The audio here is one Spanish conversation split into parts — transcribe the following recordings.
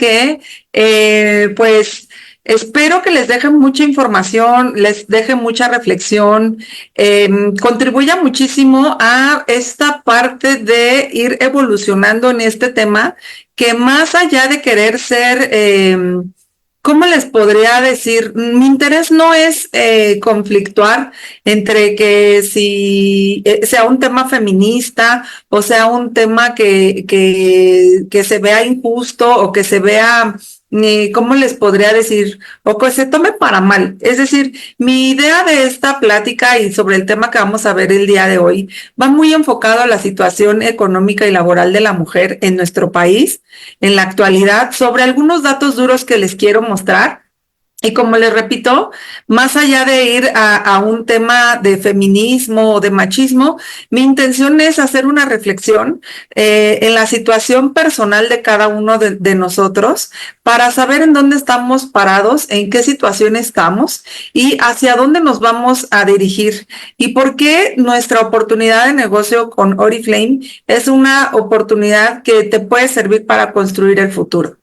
que pues espero que les deje mucha información, les deje mucha reflexión, contribuya muchísimo a esta parte de ir evolucionando en este tema, que más allá de querer ser... ¿Cómo les podría decir? Mi interés no es conflictuar entre que si sea un tema feminista o sea un tema que se vea injusto o que se vea, ¿cómo les podría decir? O que se tome para mal. Es decir, mi idea de esta plática y sobre el tema que vamos a ver el día de hoy va muy enfocado a la situación económica y laboral de la mujer en nuestro país en la actualidad, sobre algunos datos duros que les quiero mostrar. Y como les repito, más allá de ir a un tema de feminismo o de machismo, mi intención es hacer una reflexión en la situación personal de cada uno de nosotros para saber en dónde estamos parados, en qué situación estamos y hacia dónde nos vamos a dirigir y por qué nuestra oportunidad de negocio con Oriflame es una oportunidad que te puede servir para construir el futuro.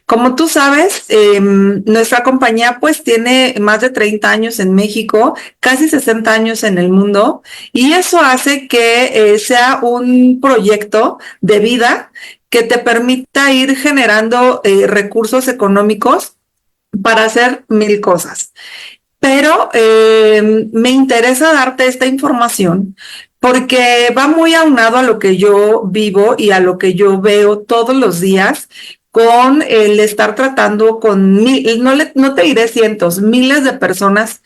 Como tú sabes, nuestra compañía pues tiene más de 30 años en México, casi 60 años en el mundo, y eso hace que sea un proyecto de vida que te permita ir generando recursos económicos para hacer mil cosas. Pero me interesa darte esta información porque va muy aunado a lo que yo vivo y a lo que yo veo todos los días con el estar tratando con no te diré cientos, miles de personas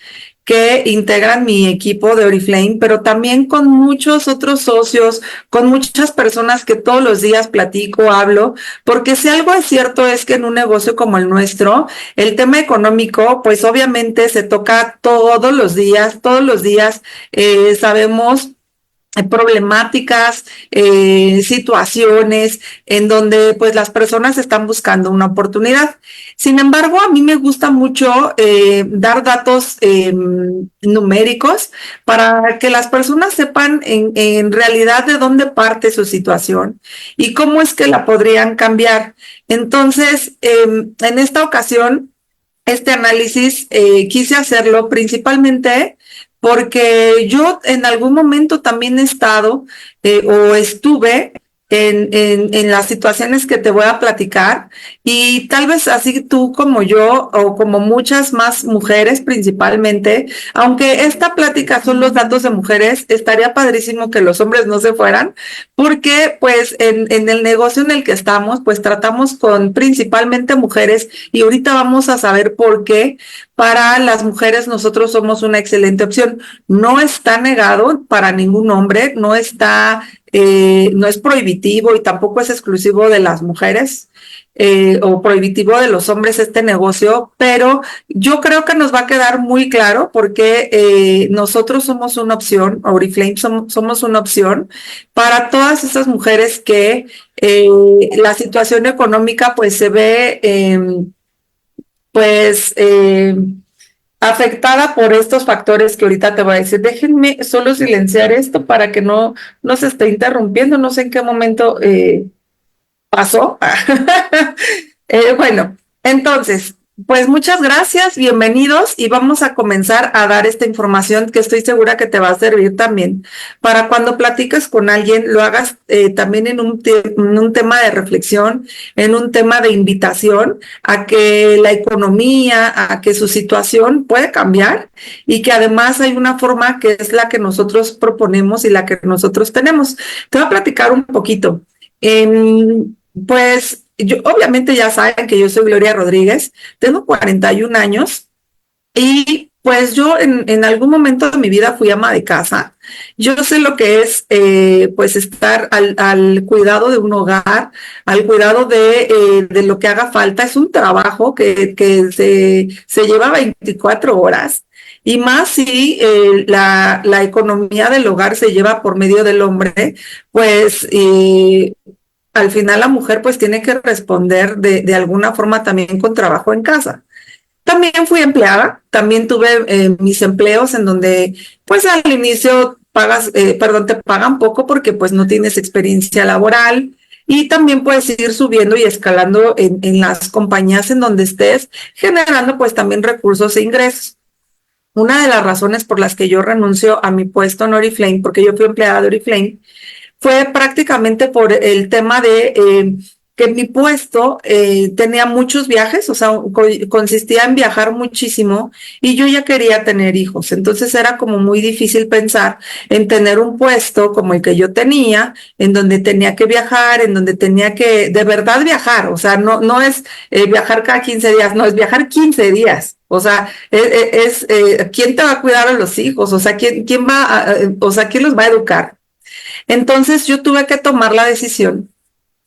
que integran mi equipo de Oriflame, pero también con muchos otros socios, con muchas personas que todos los días platico, hablo, porque si algo es cierto es que en un negocio como el nuestro, el tema económico, pues obviamente se toca todos los días sabemos problemáticas, situaciones en donde pues las personas están buscando una oportunidad. Sin embargo, a mí me gusta mucho dar datos numéricos para que las personas sepan en realidad de dónde parte su situación y cómo es que la podrían cambiar. Entonces, en esta ocasión, este análisis quise hacerlo principalmente porque yo en algún momento también he estado o estuve en las situaciones que te voy a platicar y tal vez así tú como yo o como muchas más mujeres principalmente, aunque esta plática son los datos de mujeres, estaría padrísimo que los hombres no se fueran porque pues en el negocio en el que estamos pues tratamos con principalmente mujeres y ahorita vamos a saber por qué para las mujeres nosotros somos una excelente opción. No está negado para ningún hombre, no es prohibitivo y tampoco es exclusivo de las mujeres o prohibitivo de los hombres este negocio, pero yo creo que nos va a quedar muy claro porque nosotros somos una opción, Oriflame somos una opción para todas esas mujeres que la situación económica pues se ve pues afectada por estos factores que ahorita te voy a decir. Déjenme solo silenciar esto para que no se esté interrumpiendo, no sé en qué momento pasó. Bueno, entonces, pues muchas gracias, bienvenidos y vamos a comenzar a dar esta información que estoy segura que te va a servir también para cuando platiques con alguien, lo hagas también en un tema de reflexión, en un tema de invitación a que la economía, a que su situación puede cambiar y que además hay una forma que es la que nosotros proponemos y la que nosotros tenemos. Te voy a platicar un poquito. Pues yo, obviamente ya saben que yo soy Gloria Rodríguez, tengo 41 años y pues yo en algún momento de mi vida fui ama de casa. Yo sé lo que es pues estar al cuidado de un hogar, al cuidado de lo que haga falta. Es un trabajo que se lleva 24 horas. Y más si la economía del hogar se lleva por medio del hombre, pues al final la mujer pues tiene que responder de alguna forma también con trabajo en casa. También fui empleada, también tuve mis empleos en donde pues al inicio te pagan poco porque pues no tienes experiencia laboral, y también puedes ir subiendo y escalando en las compañías en donde estés, generando pues también recursos e ingresos. Una de las razones por las que yo renuncio a mi puesto en Oriflame, porque yo fui empleada de Oriflame, fue prácticamente por el tema de que mi puesto tenía muchos viajes, o sea, consistía en viajar muchísimo y yo ya quería tener hijos. Entonces era como muy difícil pensar en tener un puesto como el que yo tenía, en donde tenía que viajar, en donde tenía que de verdad viajar. O sea, no es viajar cada 15 días, no, es viajar 15 días. O sea, ¿quién te va a cuidar a los hijos? O sea, ¿quién va o sea, quién los va a educar? Entonces yo tuve que tomar la decisión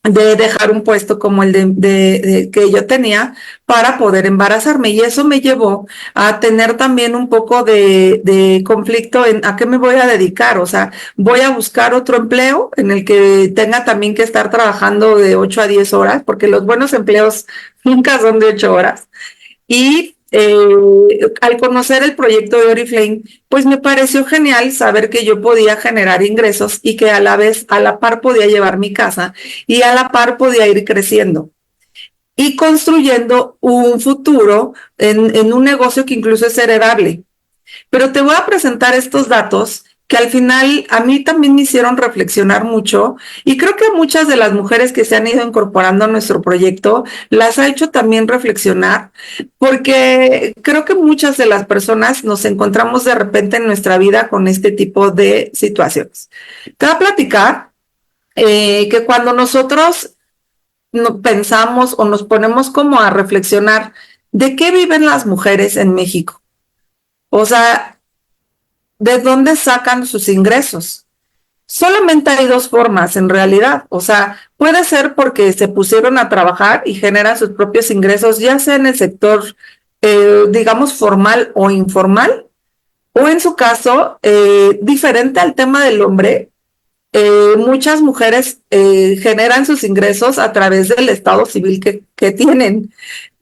de dejar un puesto como el que yo tenía para poder embarazarme y eso me llevó a tener también un poco de conflicto en a qué me voy a dedicar, o sea, voy a buscar otro empleo en el que tenga también que estar trabajando de 8 a 10 horas, porque los buenos empleos nunca son de 8 horas. Y al conocer el proyecto de Oriflame, pues me pareció genial saber que yo podía generar ingresos y que a la vez, a la par podía llevar mi casa y a la par podía ir creciendo y construyendo un futuro en un negocio que incluso es heredable. Pero te voy a presentar estos datos que al final a mí también me hicieron reflexionar mucho y creo que muchas de las mujeres que se han ido incorporando a nuestro proyecto las ha hecho también reflexionar porque creo que muchas de las personas nos encontramos de repente en nuestra vida con este tipo de situaciones. Te voy a platicar que cuando nosotros pensamos o nos ponemos como a reflexionar de qué viven las mujeres en México. O sea, ¿de dónde sacan sus ingresos? Solamente hay dos formas en realidad. O sea, puede ser porque se pusieron a trabajar y generan sus propios ingresos, ya sea en el sector, digamos, formal o informal, o en su caso, diferente al tema del hombre, muchas mujeres generan sus ingresos a través del estado civil que tienen.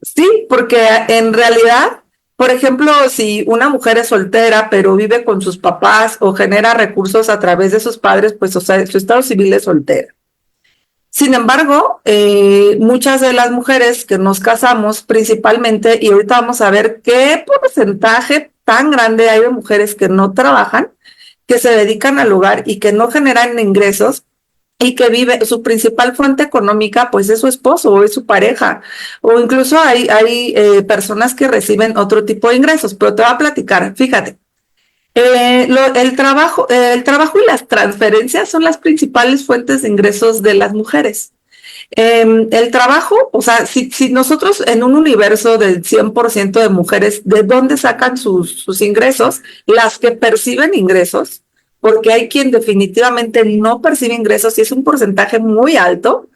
Sí, porque en realidad, por ejemplo, si una mujer es soltera pero vive con sus papás o genera recursos a través de sus padres, pues o sea, su estado civil es soltera. Sin embargo, muchas de las mujeres que nos casamos principalmente, y ahorita vamos a ver qué porcentaje tan grande hay de mujeres que no trabajan, que se dedican al hogar y que no generan ingresos y que vive, su principal fuente económica pues es su esposo o es su pareja, o incluso hay personas que reciben otro tipo de ingresos, pero te voy a platicar, fíjate. El trabajo y las transferencias son las principales fuentes de ingresos de las mujeres. El trabajo, o sea, si nosotros en un universo del 100% de mujeres, ¿de dónde sacan sus ingresos? Las que perciben ingresos, porque hay quien definitivamente no percibe ingresos y es un porcentaje muy alto.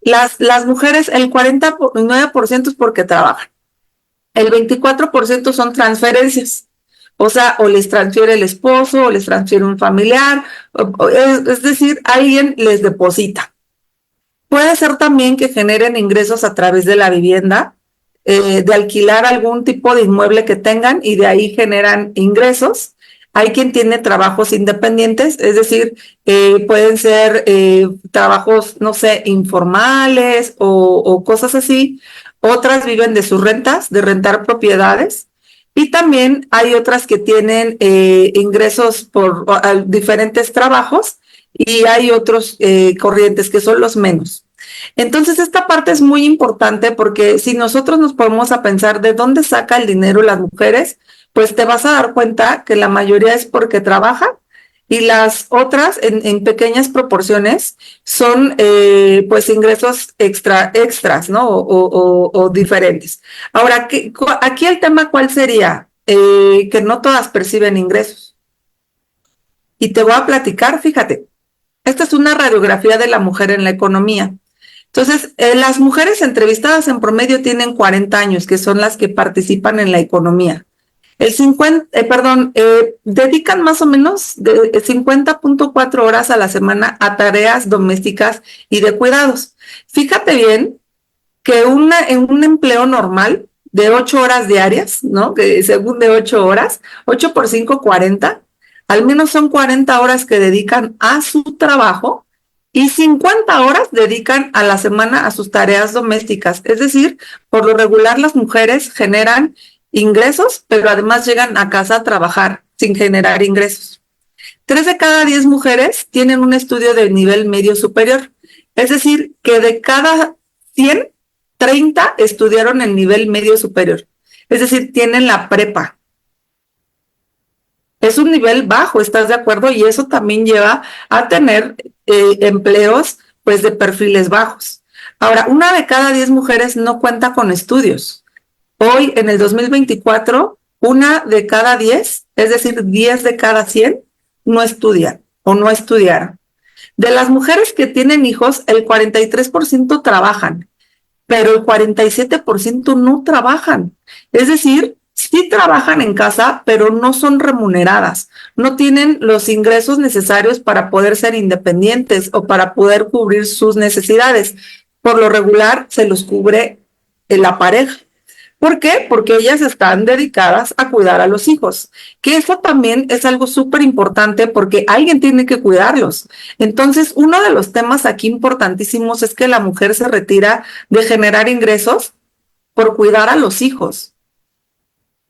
Las mujeres, el 49% es porque trabajan, el 24% son transferencias. O sea, o les transfiere el esposo, o les transfiere un familiar, es decir, alguien les deposita. Puede ser también que generen ingresos a través de la vivienda, de alquilar algún tipo de inmueble que tengan y de ahí generan ingresos. Hay quien tiene trabajos independientes, es decir, pueden ser trabajos, no sé, informales o cosas así. Otras viven de sus rentas, de rentar propiedades. Y también hay otras que tienen ingresos por diferentes trabajos y hay otros corrientes que son los menos. Entonces, esta parte es muy importante porque si nosotros nos ponemos a pensar de dónde saca el dinero las mujeres, pues te vas a dar cuenta que la mayoría es porque trabajan y las otras en pequeñas proporciones son pues ingresos extras, ¿no? O diferentes. Ahora, aquí el tema, ¿cuál sería? Que no todas perciben ingresos. Y te voy a platicar, fíjate, esta es una radiografía de la mujer en la economía. Entonces, las mujeres entrevistadas en promedio tienen 40 años, que son las que participan en la economía. Dedican más o menos de 50.4 horas a la semana a tareas domésticas y de cuidados. Fíjate bien que en un empleo normal de 8 horas diarias, ¿no? Que según de 8 horas, 8 por 5, 40, al menos son 40 horas que dedican a su trabajo y 50 horas dedican a la semana a sus tareas domésticas. Es decir, por lo regular las mujeres generan ingresos, pero además llegan a casa a trabajar sin generar ingresos. 3 de cada 10 mujeres tienen un estudio de nivel medio superior. Es decir, que de cada 100, 30 estudiaron el nivel medio superior. Es decir, tienen la prepa. Es un nivel bajo, ¿estás de acuerdo? Y eso también lleva a tener empleos pues de perfiles bajos. Ahora, 1 de cada 10 mujeres no cuenta con estudios. Hoy, en el 2024, 1 de cada 10, es decir, 10 de cada 100, no estudian o no estudiaron. De las mujeres que tienen hijos, el 43% trabajan, pero el 47% no trabajan. Es decir, sí trabajan en casa, pero no son remuneradas, no tienen los ingresos necesarios para poder ser independientes o para poder cubrir sus necesidades. Por lo regular, se los cubre la pareja. ¿Por qué? Porque ellas están dedicadas a cuidar a los hijos, que eso también es algo súper importante porque alguien tiene que cuidarlos. Entonces, uno de los temas aquí importantísimos es que la mujer se retira de generar ingresos por cuidar a los hijos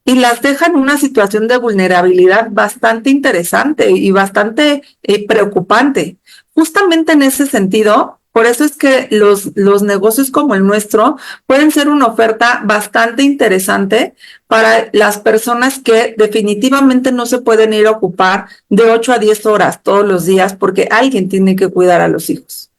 y las deja en una situación de vulnerabilidad bastante interesante y bastante preocupante. Justamente en ese sentido, por eso es que los negocios como el nuestro pueden ser una oferta bastante interesante para las personas que definitivamente no se pueden ir a ocupar de 8 a 10 horas todos los días porque alguien tiene que cuidar a los hijos.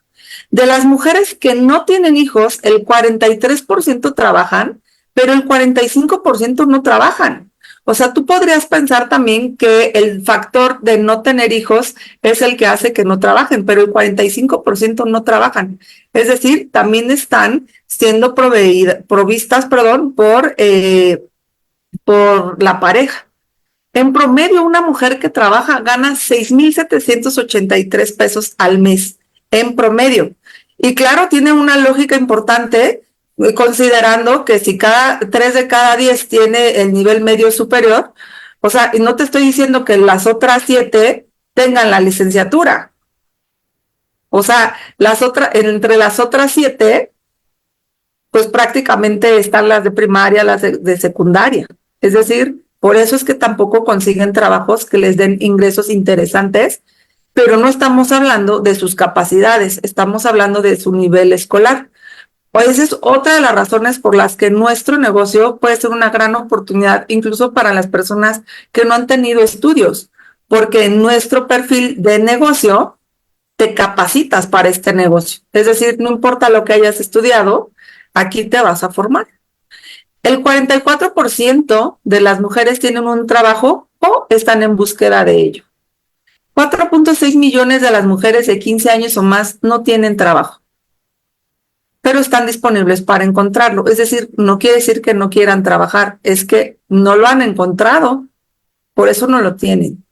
De las mujeres que no tienen hijos, el 43% trabajan, pero el 45% no trabajan. O sea, tú podrías pensar también que el factor de no tener hijos es el que hace que no trabajen, pero el 45% no trabajan. Es decir, también están siendo provistas, por la pareja. En promedio, una mujer que trabaja gana 6,783 pesos al mes, en promedio. Y claro, tiene una lógica importante, considerando que si 3 de cada 10 tiene el nivel medio superior, o sea, no te estoy diciendo que las otras 7 tengan la licenciatura. O sea, entre las otras 7, pues prácticamente están las de primaria, las de secundaria. Es decir, por eso es que tampoco consiguen trabajos que les den ingresos interesantes, pero no estamos hablando de sus capacidades, estamos hablando de su nivel escolar. Pues esa es otra de las razones por las que nuestro negocio puede ser una gran oportunidad, incluso para las personas que no han tenido estudios, porque en nuestro perfil de negocio te capacitas para este negocio. Es decir, no importa lo que hayas estudiado, aquí te vas a formar. El 44% de las mujeres tienen un trabajo o están en búsqueda de ello. 4.6 millones de las mujeres de 15 años o más no tienen trabajo, pero están disponibles para encontrarlo. Es decir, no quiere decir que no quieran trabajar, es que no lo han encontrado, por eso no lo tienen.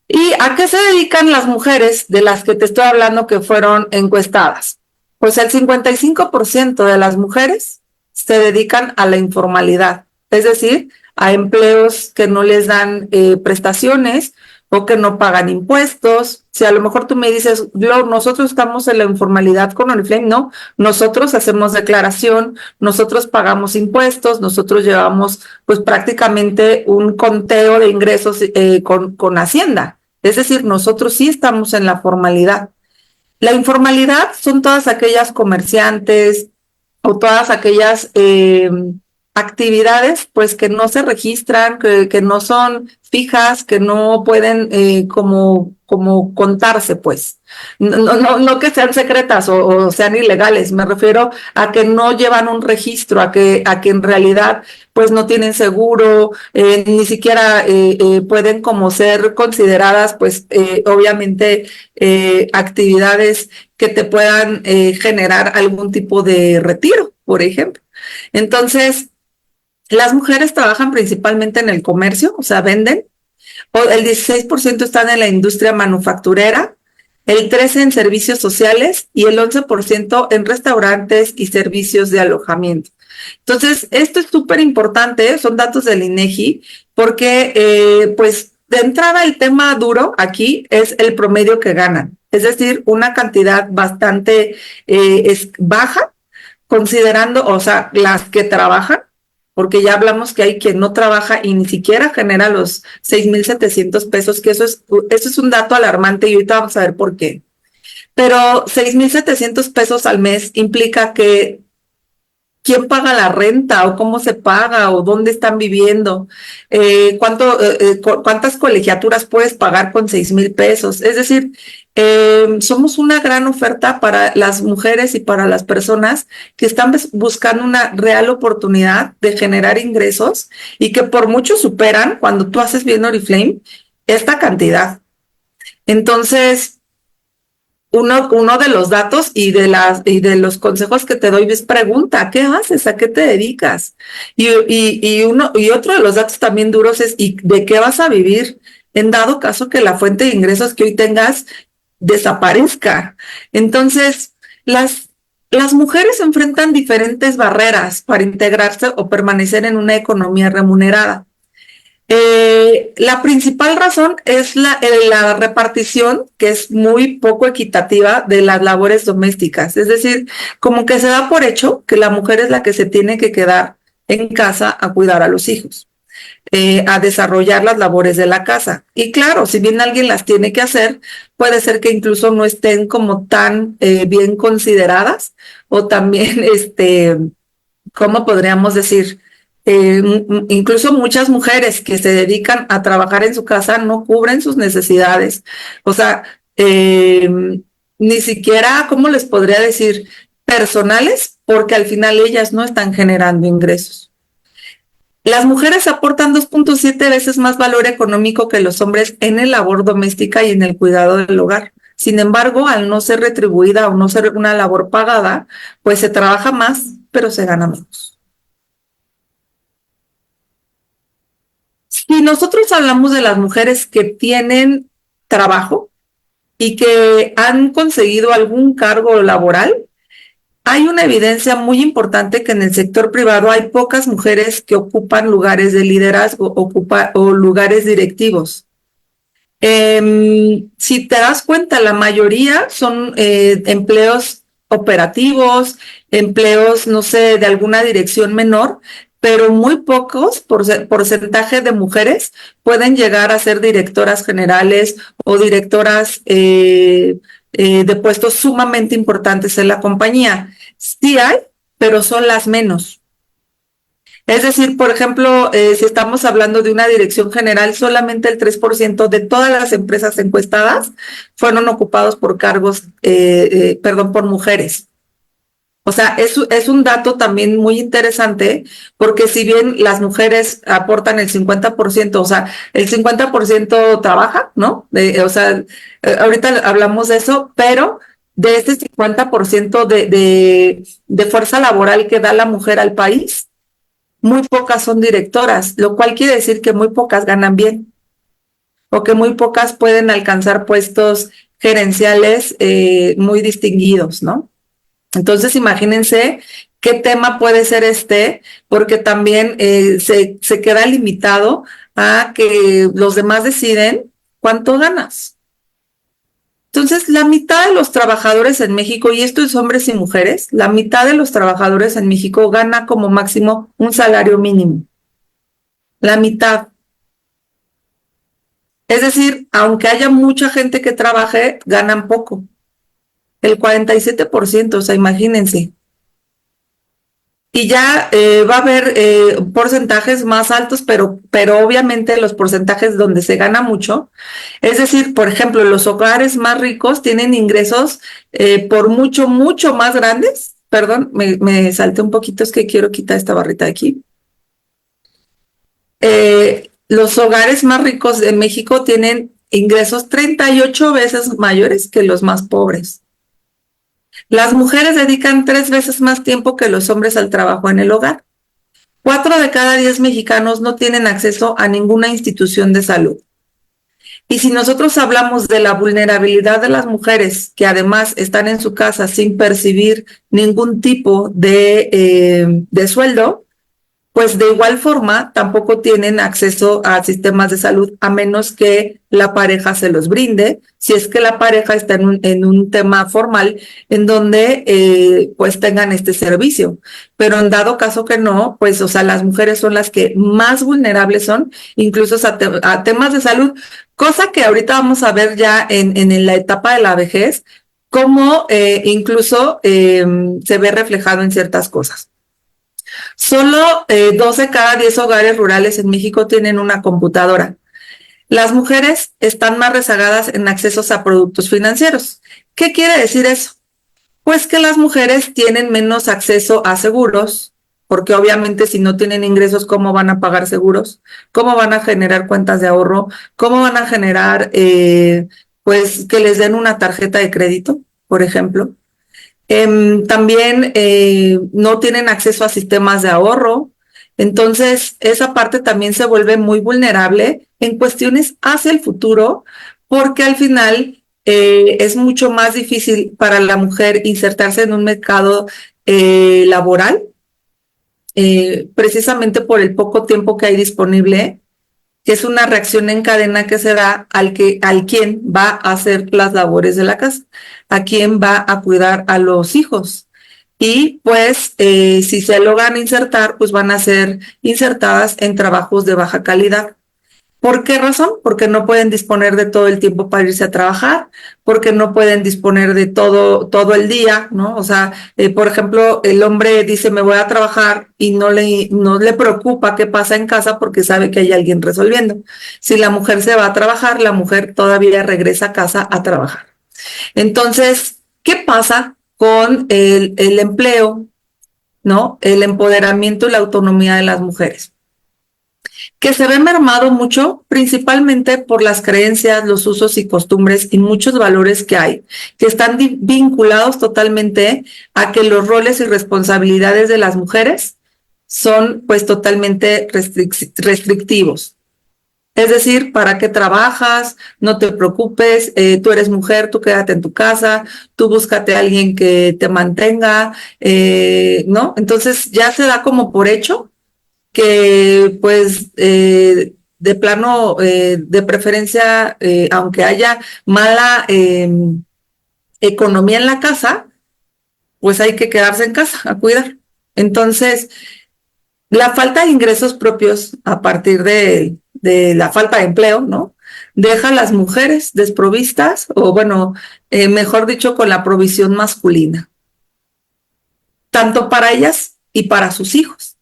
¿Y a qué se dedican las mujeres de las que te estoy hablando que fueron encuestadas? Pues el 55% de las mujeres se dedican a la informalidad, es decir, a empleos que no les dan prestaciones o que no pagan impuestos. Si a lo mejor tú me dices, Glo, nosotros estamos en la informalidad con Oriflame, no, nosotros hacemos declaración, nosotros pagamos impuestos, nosotros llevamos pues prácticamente un conteo de ingresos con Hacienda. Es decir, nosotros sí estamos en la formalidad. La informalidad son todas aquellas comerciantes o todas aquellas actividades pues que no se registran, que no son fijas, que no pueden como contarse pues. No que sean secretas o sean ilegales, me refiero a que no llevan un registro, a que en realidad pues no tienen seguro, ni siquiera pueden como ser consideradas pues obviamente actividades que te puedan generar algún tipo de retiro, por ejemplo. Entonces, las mujeres trabajan principalmente en el comercio, o sea, venden, el 16% están en la industria manufacturera, el 13% en servicios sociales y el 11% en restaurantes y servicios de alojamiento. Entonces, esto es súper importante, son datos del INEGI, porque pues de entrada el tema duro aquí es el promedio que ganan, es decir, una cantidad bastante baja, considerando, o sea, las que trabajan, porque ya hablamos que hay quien no trabaja y ni siquiera genera los 6,700 pesos, que eso es un dato alarmante y ahorita vamos a ver por qué. Pero 6,700 pesos al mes implica que quién paga la renta o cómo se paga o dónde están viviendo, cuántas colegiaturas puedes pagar con 6,000 pesos. Es decir, somos una gran oferta para las mujeres y para las personas que están buscando una real oportunidad de generar ingresos y que por mucho superan, cuando tú haces bien Oriflame, esta cantidad. Entonces, uno de los datos y de los consejos que te doy es pregunta, ¿qué haces? ¿A qué te dedicas? Y otro de los datos también duros es, ¿y de qué vas a vivir? En dado caso que la fuente de ingresos que hoy tengas desaparezca. Entonces, las mujeres enfrentan diferentes barreras para integrarse o permanecer en una economía remunerada. La principal razón es la repartición, que es muy poco equitativa de las labores domésticas. Es decir, como que se da por hecho que la mujer es la que se tiene que quedar en casa a cuidar a los hijos, a desarrollar las labores de la casa. Y claro, si bien alguien las tiene que hacer, puede ser que incluso no estén como tan bien consideradas o también, ¿cómo podríamos decir? Incluso muchas mujeres que se dedican a trabajar en su casa no cubren sus necesidades. O sea, ni siquiera, ¿cómo les podría decir? Personales, porque al final ellas no están generando ingresos. Las mujeres aportan 2,7 veces más valor económico que los hombres en el labor doméstica y en el cuidado del hogar. Sin embargo, al no ser retribuida o no ser una labor pagada, pues se trabaja más, pero se gana menos. Si nosotros hablamos de las mujeres que tienen trabajo y que han conseguido algún cargo laboral, hay una evidencia muy importante que en el sector privado hay pocas mujeres que ocupan lugares de liderazgo o lugares directivos. Si te das cuenta, la mayoría son empleos operativos, empleos, no sé, de alguna dirección menor, pero muy pocos porcentaje de mujeres pueden llegar a ser directoras generales o directoras de puestos sumamente importantes en la compañía. Sí hay, pero son las menos. Es decir, por ejemplo, si estamos hablando de una dirección general, solamente el 3% de todas las empresas encuestadas fueron ocupados por cargos, por mujeres. O sea, es un dato también muy interesante, porque si bien las mujeres aportan el 50%, o sea, el 50% trabaja, ¿no? Ahorita hablamos de eso, pero de este 50% de fuerza laboral que da la mujer al país, muy pocas son directoras, lo cual quiere decir que muy pocas ganan bien o que muy pocas pueden alcanzar puestos gerenciales muy distinguidos, ¿no? Entonces, imagínense qué tema puede ser porque también se queda limitado a que los demás deciden cuánto ganas. Entonces, la mitad de los trabajadores en México, y esto es hombres y mujeres, la mitad de los trabajadores en México gana como máximo un salario mínimo. La mitad. Es decir, aunque haya mucha gente que trabaje, ganan poco. El 47%, o sea, imagínense. Y ya va a haber porcentajes más altos, pero obviamente los porcentajes donde se gana mucho. Es decir, por ejemplo, los hogares más ricos tienen ingresos por mucho, mucho más grandes. Perdón, me salté un poquito, es que quiero quitar esta barrita de aquí. Los hogares más ricos de México tienen ingresos 38 veces mayores que los más pobres. Las mujeres dedican 3 veces más tiempo que los hombres al trabajo en el hogar. 4 de cada 10 mexicanos no tienen acceso a ninguna institución de salud. Y si nosotros hablamos de la vulnerabilidad de las mujeres, que además están en su casa sin percibir ningún tipo de sueldo, pues de igual forma tampoco tienen acceso a sistemas de salud a menos que la pareja se los brinde, si es que la pareja está en un tema formal en donde pues tengan este servicio. Pero en dado caso que no, pues o sea, las mujeres son las que más vulnerables son, incluso a temas de salud, cosa que ahorita vamos a ver ya en la etapa de la vejez, cómo incluso se ve reflejado en ciertas cosas. Solo 2 de cada 10 hogares rurales en México tienen una computadora. Las mujeres están más rezagadas en accesos a productos financieros. ¿Qué quiere decir eso? Pues que las mujeres tienen menos acceso a seguros, porque obviamente si no tienen ingresos, ¿cómo van a pagar seguros? ¿Cómo van a generar cuentas de ahorro? ¿Cómo van a generar, pues, que les den una tarjeta de crédito, por ejemplo? También no tienen acceso a sistemas de ahorro. Entonces, esa parte también se vuelve muy vulnerable en cuestiones hacia el futuro, porque al final es mucho más difícil para la mujer insertarse en un mercado laboral, precisamente por el poco tiempo que hay disponible, que es una reacción en cadena que se da al quien va a hacer las labores de la casa, a quien va a cuidar a los hijos. Y pues si se logran insertar, pues van a ser insertadas en trabajos de baja calidad. ¿Por qué razón? Porque no pueden disponer de todo el tiempo para irse a trabajar, porque no pueden disponer de todo el día, ¿no? O sea, por ejemplo, el hombre dice, me voy a trabajar y no le preocupa qué pasa en casa porque sabe que hay alguien resolviendo. Si la mujer se va a trabajar, la mujer todavía regresa a casa a trabajar. Entonces, ¿qué pasa con el empleo, ¿no? El empoderamiento y la autonomía de las mujeres, que se ve mermado mucho, principalmente por las creencias, los usos y costumbres y muchos valores que hay, que están vinculados totalmente a que los roles y responsabilidades de las mujeres son pues totalmente restrictivos. Es decir, ¿para qué trabajas? No te preocupes, tú eres mujer, tú quédate en tu casa, tú búscate a alguien que te mantenga, ¿no? Entonces ya se da como por hecho que pues de plano, de preferencia, aunque haya mala economía en la casa, pues hay que quedarse en casa a cuidar. Entonces, la falta de ingresos propios a partir de la falta de empleo, ¿no? Deja a las mujeres desprovistas, o bueno, mejor dicho, con la provisión masculina, tanto para ellas y para sus hijos.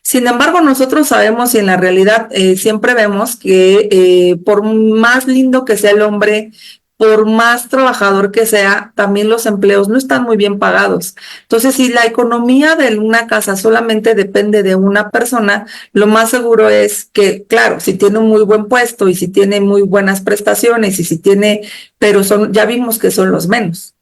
Sin embargo, nosotros sabemos y en la realidad siempre vemos que por más lindo que sea el hombre, por más trabajador que sea, también los empleos no están muy bien pagados. Entonces, si la economía de una casa solamente depende de una persona, lo más seguro es que, claro, si tiene un muy buen puesto y si tiene muy buenas prestaciones y si tiene, pero ya vimos que son los menos.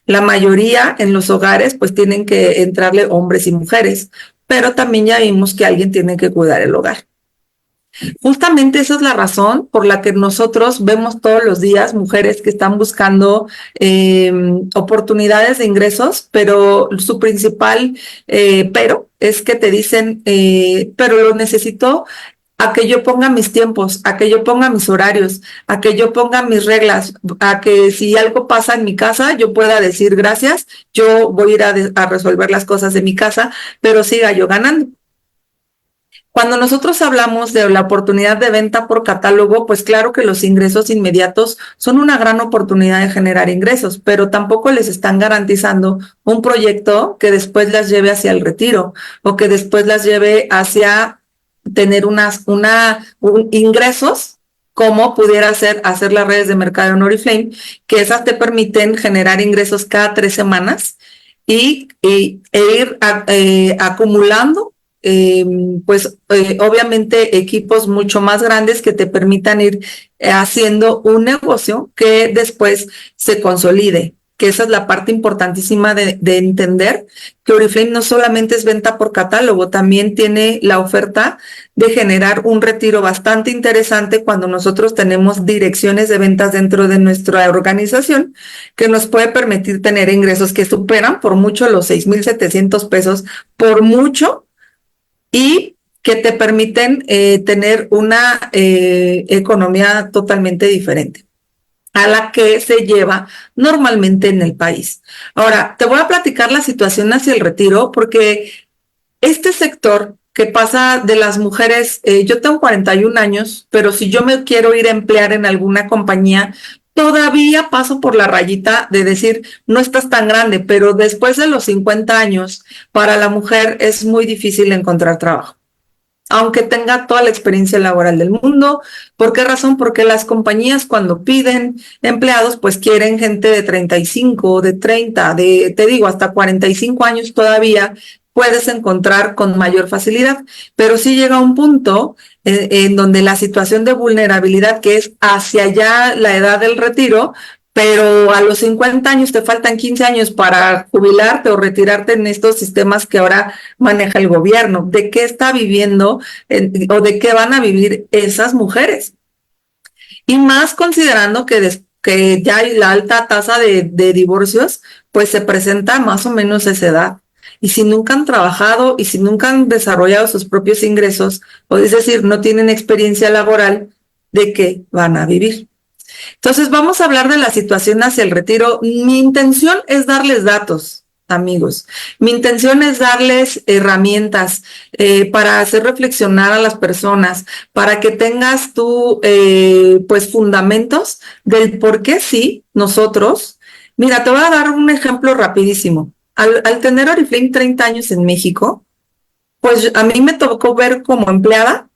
La mayoría en los hogares pues tienen que entrarle hombres y mujeres, pero también ya vimos que alguien tiene que cuidar el hogar. Justamente esa es la razón por la que nosotros vemos todos los días mujeres que están buscando oportunidades de ingresos, pero su principal pero es que te dicen, pero lo necesito a que yo ponga mis tiempos, a que yo ponga mis horarios, a que yo ponga mis reglas, a que si algo pasa en mi casa, yo pueda decir gracias, yo voy a ir a resolver las cosas de mi casa, pero siga yo ganando. Cuando nosotros hablamos de la oportunidad de venta por catálogo, pues claro que los ingresos inmediatos son una gran oportunidad de generar ingresos, pero tampoco les están garantizando un proyecto que después las lleve hacia el retiro o que después las lleve hacia tener ingresos como pudiera hacer las redes de mercado en Oriflame, que esas te permiten generar ingresos cada 3 semanas e ir acumulando obviamente equipos mucho más grandes que te permitan ir haciendo un negocio que después se consolide, que esa es la parte importantísima de entender que Oriflame no solamente es venta por catálogo, también tiene la oferta de generar un retiro bastante interesante cuando nosotros tenemos direcciones de ventas dentro de nuestra organización que nos puede permitir tener ingresos que superan por mucho los 6,700 pesos, por mucho, y que te permiten tener una economía totalmente diferente a la que se lleva normalmente en el país. Ahora, te voy a platicar la situación hacia el retiro, porque este sector que pasa de las mujeres, yo tengo 41 años, pero si yo me quiero ir a emplear en alguna compañía, todavía paso por la rayita de decir, no estás tan grande, pero después de los 50 años, para la mujer es muy difícil encontrar trabajo, aunque tenga toda la experiencia laboral del mundo. ¿Por qué razón? Porque las compañías cuando piden empleados, pues quieren gente de 35, de 30, te digo, hasta 45 años todavía puedes encontrar con mayor facilidad, pero sí llega un punto en donde la situación de vulnerabilidad, que es hacia allá la edad del retiro, pero a los 50 años te faltan 15 años para jubilarte o retirarte en estos sistemas que ahora maneja el gobierno. ¿De qué está viviendo o de qué van a vivir esas mujeres? Y más considerando que ya hay la alta tasa de divorcios, pues se presenta más o menos esa edad. Y si nunca han trabajado y si nunca han desarrollado sus propios ingresos, o es decir, no tienen experiencia laboral, ¿de qué van a vivir? Entonces, vamos a hablar de la situación hacia el retiro. Mi intención es darles datos, amigos. Mi intención es darles herramientas para hacer reflexionar a las personas, para que tengas tú, pues, fundamentos del por qué sí, nosotros. Mira, te voy a dar un ejemplo rapidísimo. Al tener Oriflame 30 años en México, pues a mí me tocó ver como empleada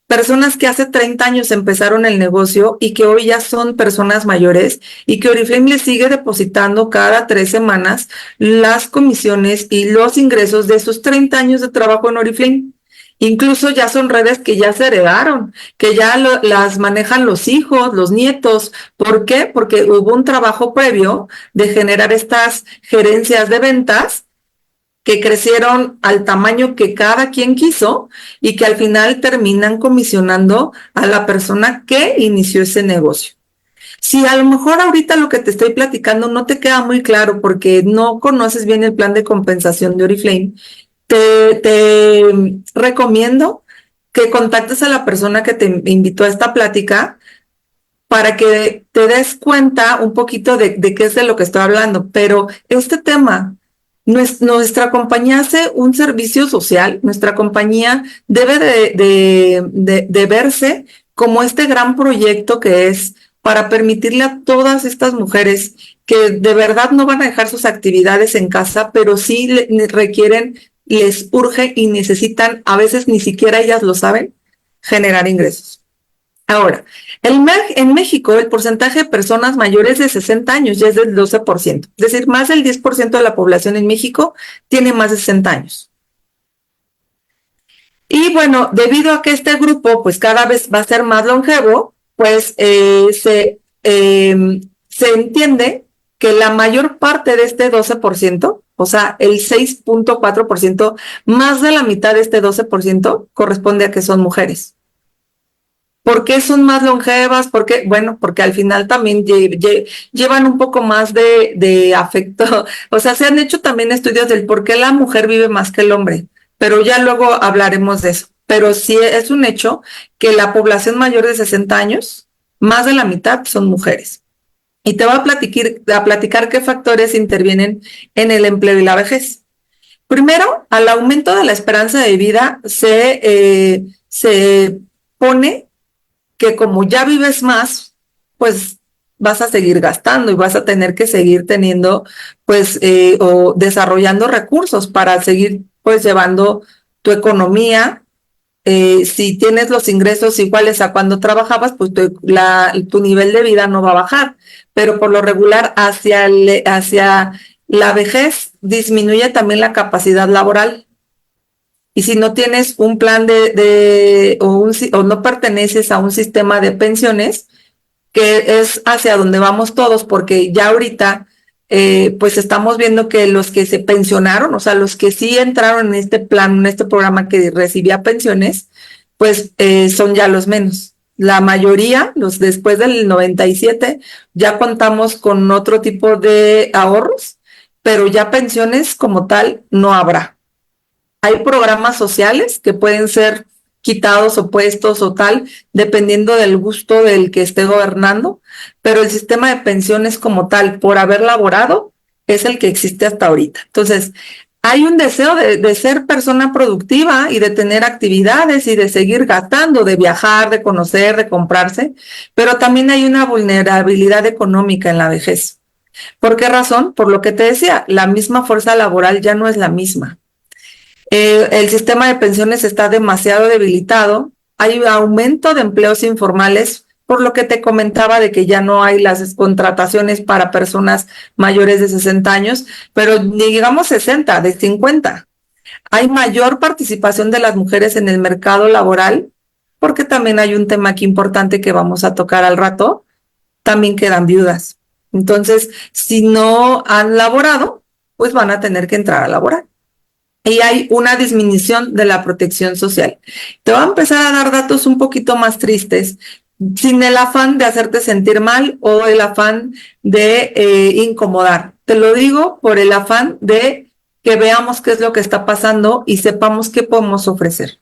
personas que hace 30 años empezaron el negocio y que hoy ya son personas mayores y que Oriflame les sigue depositando cada 3 semanas las comisiones y los ingresos de esos 30 años de trabajo en Oriflame. Incluso ya son redes que ya se heredaron, que ya las manejan los hijos, los nietos. ¿Por qué? Porque hubo un trabajo previo de generar estas gerencias de ventas que crecieron al tamaño que cada quien quiso y que al final terminan comisionando a la persona que inició ese negocio. Si a lo mejor ahorita lo que te estoy platicando no te queda muy claro porque no conoces bien el plan de compensación de Oriflame, te recomiendo que contactes a la persona que te invitó a esta plática para que te des cuenta un poquito de qué es de lo que estoy hablando. Pero este tema, nuestra compañía hace un servicio social, nuestra compañía debe de verse como este gran proyecto que es para permitirle a todas estas mujeres que de verdad no van a dejar sus actividades en casa, pero sí requieren, les urge y necesitan, a veces ni siquiera ellas lo saben, generar ingresos. Ahora, en México el porcentaje de personas mayores de 60 años ya es del 12%, es decir, más del 10% de la población en México tiene más de 60 años. Y bueno, debido a que este grupo pues cada vez va a ser más longevo, pues se entiende que la mayor parte de este 12%, o sea, el 6.4%, más de la mitad de este 12% corresponde a que son mujeres. ¿Por qué son más longevas? Porque, bueno, porque al final también llevan un poco más de afecto. O sea, se han hecho también estudios del por qué la mujer vive más que el hombre, pero ya luego hablaremos de eso. Pero sí es un hecho que la población mayor de 60 años, más de la mitad son mujeres. Y te voy a platicar qué factores intervienen en el empleo y la vejez. Primero, al aumento de la esperanza de vida se pone que como ya vives más, pues vas a seguir gastando y vas a tener que seguir teniendo, pues, o desarrollando recursos para seguir, pues, llevando tu economía. Si tienes los ingresos iguales a cuando trabajabas, pues tu nivel de vida no va a bajar, pero por lo regular hacia la vejez disminuye también la capacidad laboral. Y si no tienes un plan o no perteneces a un sistema de pensiones, que es hacia donde vamos todos, porque ya ahorita, pues estamos viendo que los que se pensionaron, o sea, los que sí entraron en este plan, en este programa que recibía pensiones, pues son ya los menos. La mayoría, los después del 97, ya contamos con otro tipo de ahorros, pero ya pensiones como tal no habrá. Hay programas sociales que pueden ser quitados o puestos o tal, dependiendo del gusto del que esté gobernando, pero el sistema de pensiones como tal, por haber laborado, es el que existe hasta ahorita. Entonces, hay un deseo de ser persona productiva y de tener actividades y de seguir gastando, de viajar, de conocer, de comprarse, pero también hay una vulnerabilidad económica en la vejez. ¿Por qué razón? Por lo que te decía, la misma fuerza laboral ya no es la misma. El sistema de pensiones está demasiado debilitado, hay aumento de empleos informales, por lo que te comentaba de que ya no hay las contrataciones para personas mayores de 60 años, pero ni digamos 60, de 50. Hay mayor participación de las mujeres en el mercado laboral, porque también hay un tema aquí importante que vamos a tocar al rato, también quedan viudas. Entonces, si no han laborado, pues van a tener que entrar a laborar y hay una disminución de la protección social. Te voy a empezar a dar datos un poquito más tristes, sin el afán de hacerte sentir mal o el afán de incomodar. Te lo digo por el afán de que veamos qué es lo que está pasando y sepamos qué podemos ofrecer.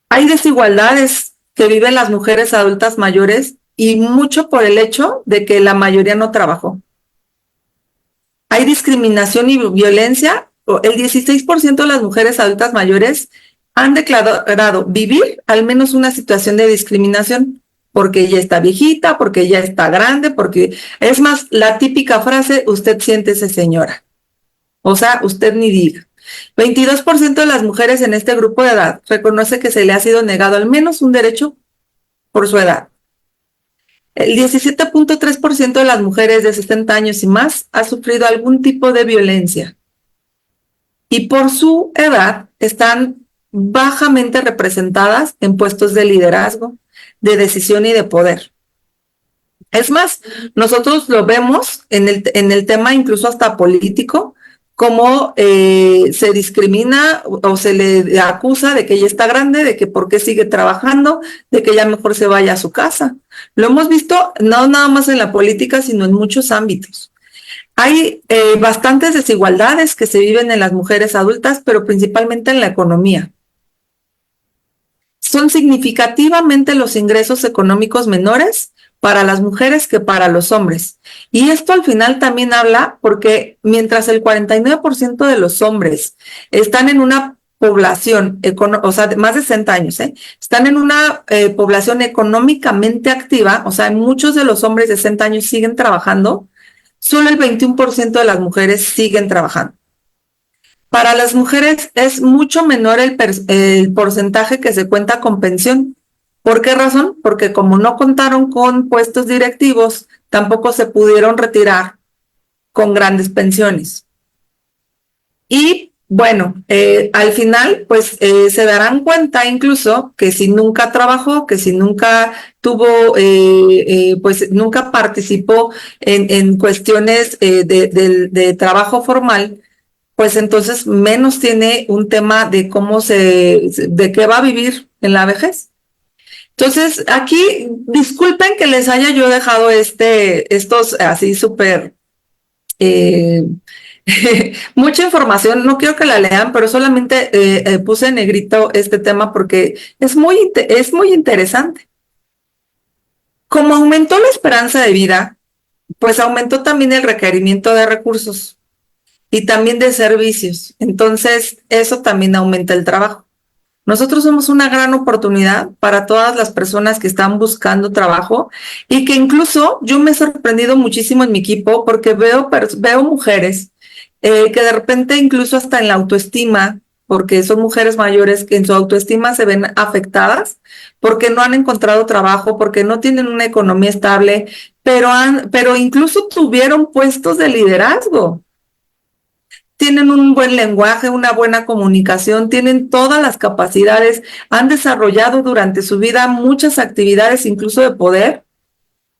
Hay desigualdades que viven las mujeres adultas mayores y mucho por el hecho de que la mayoría no trabajó. Hay discriminación y violencia. El 16% de las mujeres adultas mayores han declarado vivir al menos una situación de discriminación, porque ella está viejita, porque ella está grande, porque es más, la típica frase, usted siéntese señora. O sea, usted ni diga. 22% de las mujeres en este grupo de edad reconoce que se le ha sido negado al menos un derecho por su edad. El 17.3% de las mujeres de 60 años y más ha sufrido algún tipo de violencia. Y por su edad están bajamente representadas en puestos de liderazgo, de decisión y de poder. Es más, nosotros lo vemos en el tema incluso hasta político, cómo se discrimina o se le acusa de que ella está grande, de que por qué sigue trabajando, de que ya mejor se vaya a su casa. Lo hemos visto no nada más en la política, sino en muchos ámbitos. Hay bastantes desigualdades que se viven en las mujeres adultas, pero principalmente en la economía. Son significativamente los ingresos económicos menores para las mujeres que para los hombres. Y esto al final también habla porque mientras el 49% de los hombres están en una población, o sea, de más de 60 años, están en una población económicamente activa, o sea, muchos de los hombres de 60 años siguen trabajando, solo el 21% de las mujeres siguen trabajando. Para las mujeres es mucho menor el porcentaje que se cuenta con pensión. ¿Por qué razón? Porque como no contaron con puestos directivos, tampoco se pudieron retirar con grandes pensiones. Y bueno, al final, pues se darán cuenta incluso que si nunca trabajó, que si nunca tuvo, pues nunca participó en cuestiones de trabajo formal, pues entonces menos tiene un tema de de qué va a vivir en la vejez. Entonces, aquí, disculpen que les haya yo dejado estos así súper, eh, mucha información, no quiero que la lean, pero solamente puse en negrito este tema porque es muy interesante. Como aumentó la esperanza de vida, pues aumentó también el requerimiento de recursos y también de servicios. Entonces, eso también aumenta el trabajo. Nosotros somos una gran oportunidad para todas las personas que están buscando trabajo y que incluso yo me he sorprendido muchísimo en mi equipo porque veo mujeres que de repente incluso hasta en la autoestima, porque son mujeres mayores que en su autoestima se ven afectadas porque no han encontrado trabajo, porque no tienen una economía estable, pero incluso tuvieron puestos de liderazgo. Tienen un buen lenguaje, una buena comunicación, tienen todas las capacidades, han desarrollado durante su vida muchas actividades, incluso de poder,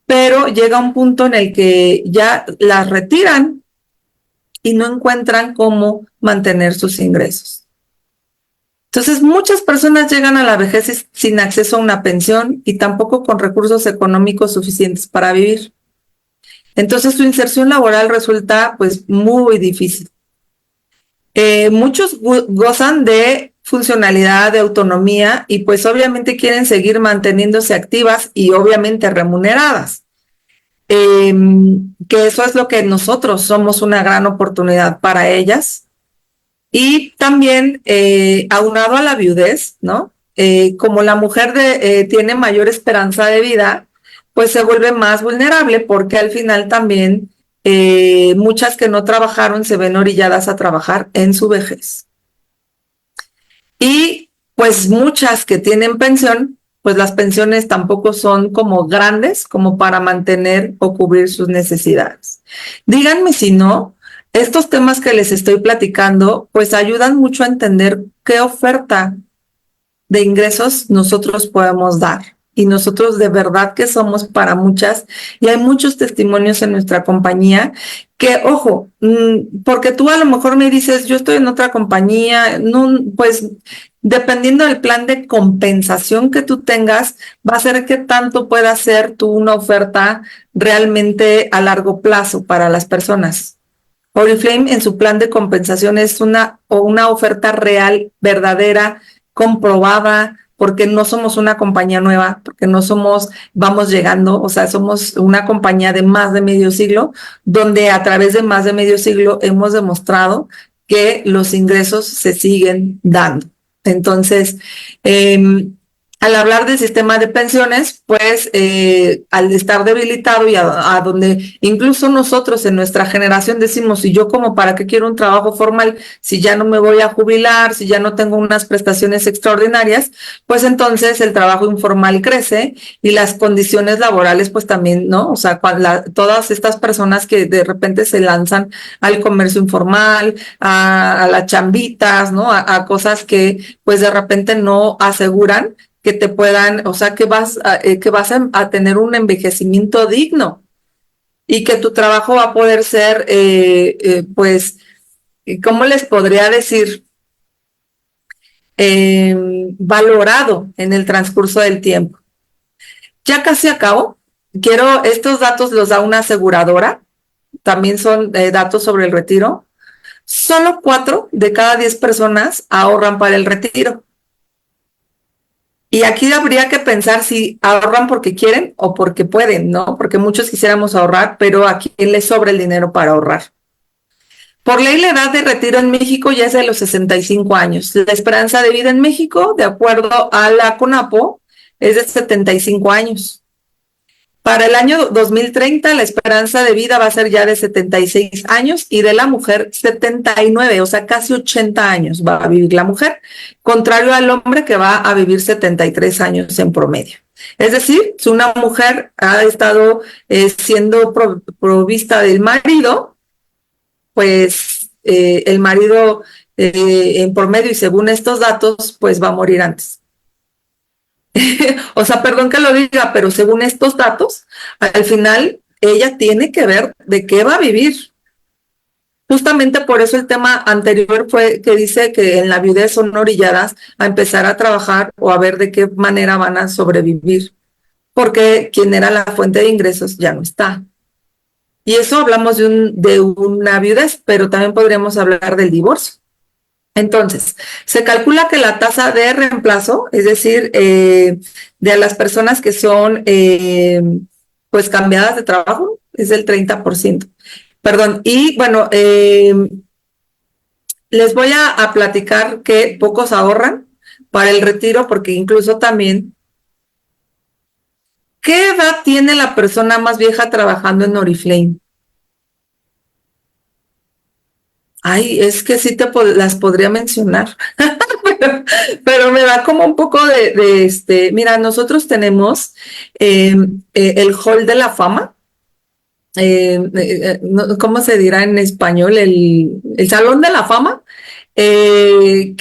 pero llega un punto en el que ya las retiran y no encuentran cómo mantener sus ingresos. Entonces, muchas personas llegan a la vejez sin acceso a una pensión y tampoco con recursos económicos suficientes para vivir. Entonces, su inserción laboral resulta pues muy difícil. Muchos gozan de funcionalidad, de autonomía y pues obviamente quieren seguir manteniéndose activas y obviamente remuneradas. Que eso es lo que nosotros somos una gran oportunidad para ellas. Y también, aunado a la viudez, ¿no? Como la mujer tiene mayor esperanza de vida, pues se vuelve más vulnerable porque al final también muchas que no trabajaron se ven orilladas a trabajar en su vejez. Y pues muchas que tienen pensión, pues las pensiones tampoco son como grandes como para mantener o cubrir sus necesidades. Díganme si no, estos temas que les estoy platicando, pues ayudan mucho a entender qué oferta de ingresos nosotros podemos dar. Y nosotros de verdad que somos para muchas, y hay muchos testimonios en nuestra compañía que, ojo, porque tú a lo mejor me dices, yo estoy en otra compañía, no, pues dependiendo del plan de compensación que tú tengas, va a ser qué tanto pueda ser tú una oferta realmente a largo plazo para las personas. Oriflame en su plan de compensación es una oferta real, verdadera, comprobada, porque no somos una compañía nueva, porque no somos, vamos llegando, o sea, somos una compañía de más de medio siglo, donde a través de más de medio siglo hemos demostrado que los ingresos se siguen dando. Entonces, al hablar del sistema de pensiones, pues al estar debilitado y a donde incluso nosotros en nuestra generación decimos, y yo como para qué quiero un trabajo formal si ya no me voy a jubilar, si ya no tengo unas prestaciones extraordinarias, pues entonces el trabajo informal crece y las condiciones laborales pues también, ¿no? O sea, todas estas personas que de repente se lanzan al comercio informal, a las chambitas, ¿no? A cosas que pues de repente no aseguran que te puedan, o sea, que vas a tener un envejecimiento digno y que tu trabajo va a poder ser, pues, ¿cómo les podría decir? Valorado en el transcurso del tiempo. Ya casi acabo. Estos datos los da una aseguradora, también son datos sobre el retiro. Solo 4 de cada 10 personas ahorran para el retiro. Y aquí habría que pensar si ahorran porque quieren o porque pueden, ¿no? Porque muchos quisiéramos ahorrar, pero ¿a quién le sobra el dinero para ahorrar? Por ley, la edad de retiro en México ya es de los 65 años. La esperanza de vida en México, de acuerdo a la CONAPO, es de 75 años. Para el año 2030, la esperanza de vida va a ser ya de 76 años y de la mujer 79, o sea, casi 80 años va a vivir la mujer, contrario al hombre que va a vivir 73 años en promedio. Es decir, si una mujer ha estado siendo provista del marido, pues el marido en promedio y según estos datos, pues va a morir antes. O sea, perdón que lo diga, pero según estos datos, al final ella tiene que ver de qué va a vivir. Justamente por eso el tema anterior fue que dice que en la viudez son orilladas a empezar a trabajar o a ver de qué manera van a sobrevivir, porque quien era la fuente de ingresos ya no está. Y eso hablamos de una viudez, pero también podríamos hablar del divorcio. Entonces, se calcula que la tasa de reemplazo, es decir, de las personas que son pues cambiadas de trabajo, es del 30%. Perdón, y bueno, les voy a platicar que pocos ahorran para el retiro, porque incluso también, ¿qué edad tiene la persona más vieja trabajando en Oriflame? Ay, es que sí las podría mencionar, pero me da como un poco mira, nosotros tenemos el Hall de la Fama, ¿cómo se dirá en español? El Salón de la Fama, que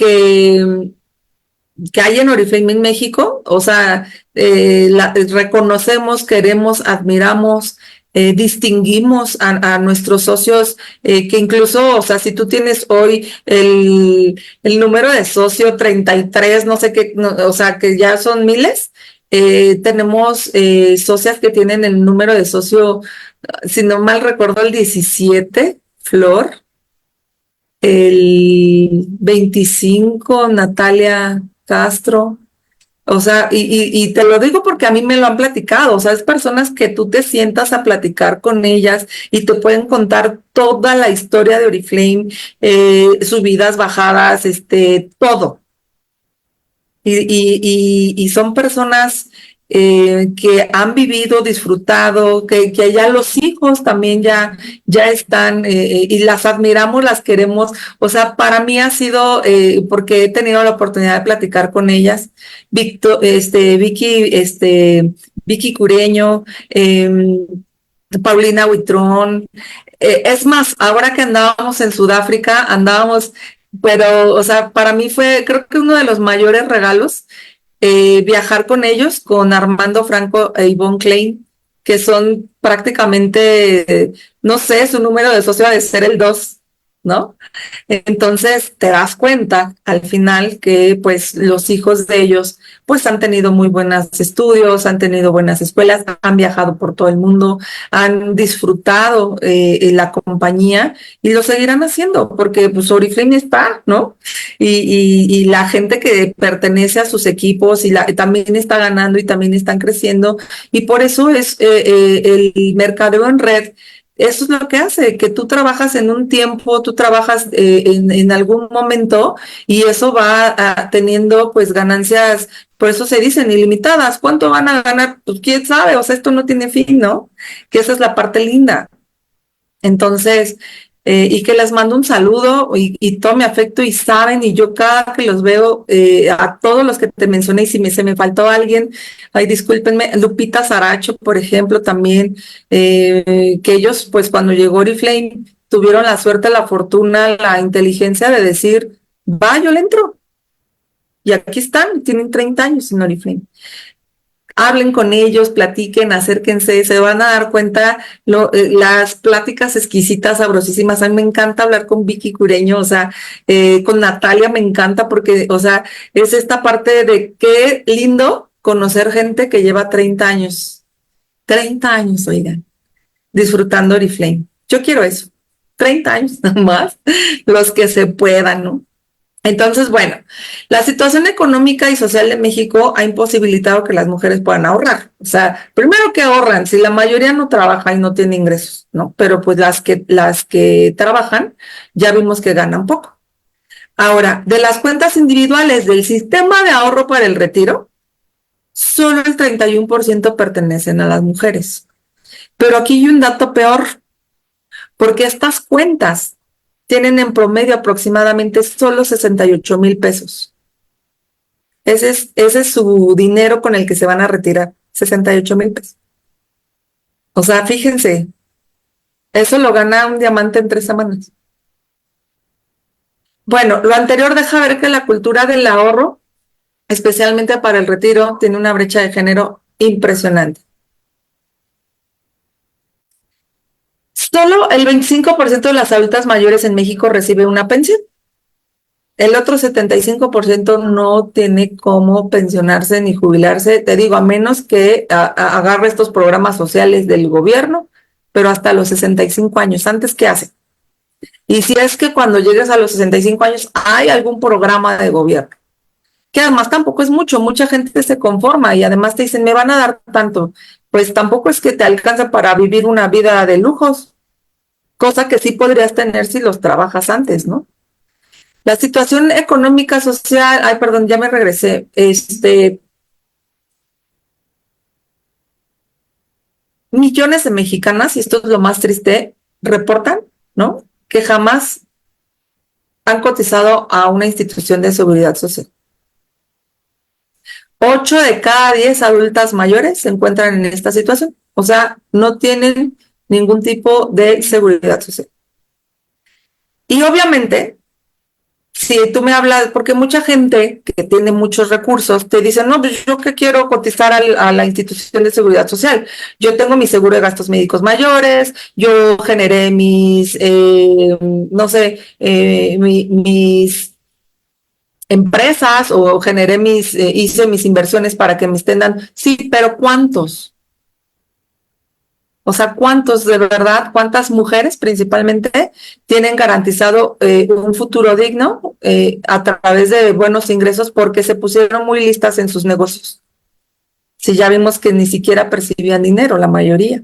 hay en Oriflame en México, o sea, reconocemos, queremos, admiramos, distinguimos a nuestros socios, que incluso, o sea, si tú tienes hoy el número de socio 33, no sé qué, no, o sea, que ya son miles, tenemos socias que tienen el número de socio, si no mal recuerdo, el 17, Flor. el 25, Natalia Castro. O sea, y te lo digo porque a mí me lo han platicado, o sea, es personas que tú te sientas a platicar con ellas y te pueden contar toda la historia de Oriflame, subidas, bajadas, todo. Y son personas que han vivido, disfrutado, que ya los hijos también ya están y las admiramos, las queremos. O sea, para mí ha sido, porque he tenido la oportunidad de platicar con ellas, Vicky Cureño, Paulina Huitrón. Es más, ahora que andábamos en Sudáfrica, andábamos, pero, o sea, para mí fue, creo que uno de los mayores regalos, viajar con ellos, con Armando Franco e Yvonne Klein, que son prácticamente, no sé, su número de socio ha de ser el 2, ¿no? Entonces te das cuenta al final que pues los hijos de ellos pues han tenido muy buenos estudios, han tenido buenas escuelas, han viajado por todo el mundo, han disfrutado la compañía y lo seguirán haciendo porque pues Oriflame está, ¿no? Y la gente que pertenece a sus equipos también está ganando y también están creciendo y por eso es el mercadeo en red. Eso es lo que hace, que tú trabajas en un tiempo, tú trabajas en algún momento y eso va teniendo pues ganancias, por eso se dicen ilimitadas. ¿Cuánto van a ganar? Pues quién sabe, o sea, esto no tiene fin, ¿no? Que esa es la parte linda. Entonces, y que les mando un saludo y todo mi afecto y saben, y yo cada que los veo, a todos los que te mencioné, y si se me faltó alguien, ay, discúlpenme, Lupita Saracho, por ejemplo, también, que ellos, pues cuando llegó Oriflame, tuvieron la suerte, la fortuna, la inteligencia de decir, va, yo le entro. Y aquí están, tienen 30 años en Oriflame. Hablen con ellos, platiquen, acérquense, se van a dar cuenta las pláticas exquisitas, sabrosísimas. A mí me encanta hablar con Vicky Cureño, o sea, con Natalia me encanta porque, o sea, es esta parte de qué lindo conocer gente que lleva 30 años, oigan, disfrutando Oriflame. Yo quiero eso, 30 años más, los que se puedan, ¿no? Entonces, bueno, la situación económica y social de México ha imposibilitado que las mujeres puedan ahorrar. O sea, primero que ahorran, si la mayoría no trabaja y no tiene ingresos, ¿no? Pero pues las que trabajan, ya vimos que ganan poco. Ahora, de las cuentas individuales del sistema de ahorro para el retiro, solo el 31% pertenecen a las mujeres. Pero aquí hay un dato peor, porque estas cuentas tienen en promedio aproximadamente solo 68,000 pesos. Ese es su dinero con el que se van a retirar, 68,000 pesos. O sea, fíjense, eso lo gana un diamante en 3 semanas. Bueno, lo anterior deja ver que la cultura del ahorro, especialmente para el retiro, tiene una brecha de género impresionante. Solo el 25% de las adultas mayores en México recibe una pensión. El otro 75% no tiene cómo pensionarse ni jubilarse, te digo, a menos que agarre estos programas sociales del gobierno, pero hasta los 65 años. ¿Antes qué hace? Y si es que cuando llegues a los 65 años hay algún programa de gobierno, que además tampoco es mucho, mucha gente se conforma y además te dicen, me van a dar tanto, pues tampoco es que te alcanza para vivir una vida de lujos, cosa que sí podrías tener si los trabajas antes, ¿no? La situación económica, social, ay, perdón, ya me regresé, millones de mexicanas, y esto es lo más triste, reportan, ¿no? Que jamás han cotizado a una institución de seguridad social. 8 de cada 10 adultas mayores se encuentran en esta situación, o sea, no tienen ningún tipo de seguridad social. Y obviamente, si tú me hablas, porque mucha gente que tiene muchos recursos te dice, no, pues yo que quiero cotizar a la institución de seguridad social. Yo tengo mi seguro de gastos médicos mayores, yo generé no sé, mis empresas o generé hice mis inversiones para que me estén dando. Sí, pero ¿cuántos? O sea, ¿cuántos de verdad, cuántas mujeres principalmente tienen garantizado un futuro digno a través de buenos ingresos porque se pusieron muy listas en sus negocios? Si ya vimos que ni siquiera percibían dinero, la mayoría.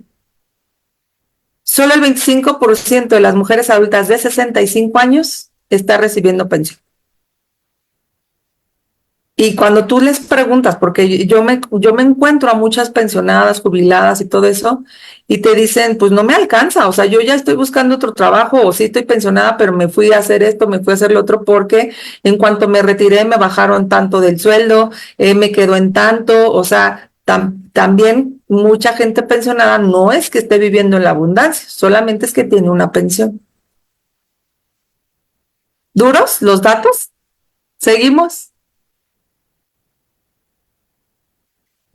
Solo el 25% de las mujeres adultas de 65 años está recibiendo pensión. Y cuando tú les preguntas, porque yo me encuentro a muchas pensionadas, jubiladas y todo eso, y te dicen, pues no me alcanza, o sea, yo ya estoy buscando otro trabajo, o sí estoy pensionada, pero me fui a hacer esto, me fui a hacer lo otro, porque en cuanto me retiré me bajaron tanto del sueldo, me quedó en tanto, o sea, también mucha gente pensionada no es que esté viviendo en la abundancia, solamente es que tiene una pensión. ¿Duros los datos? ¿Seguimos?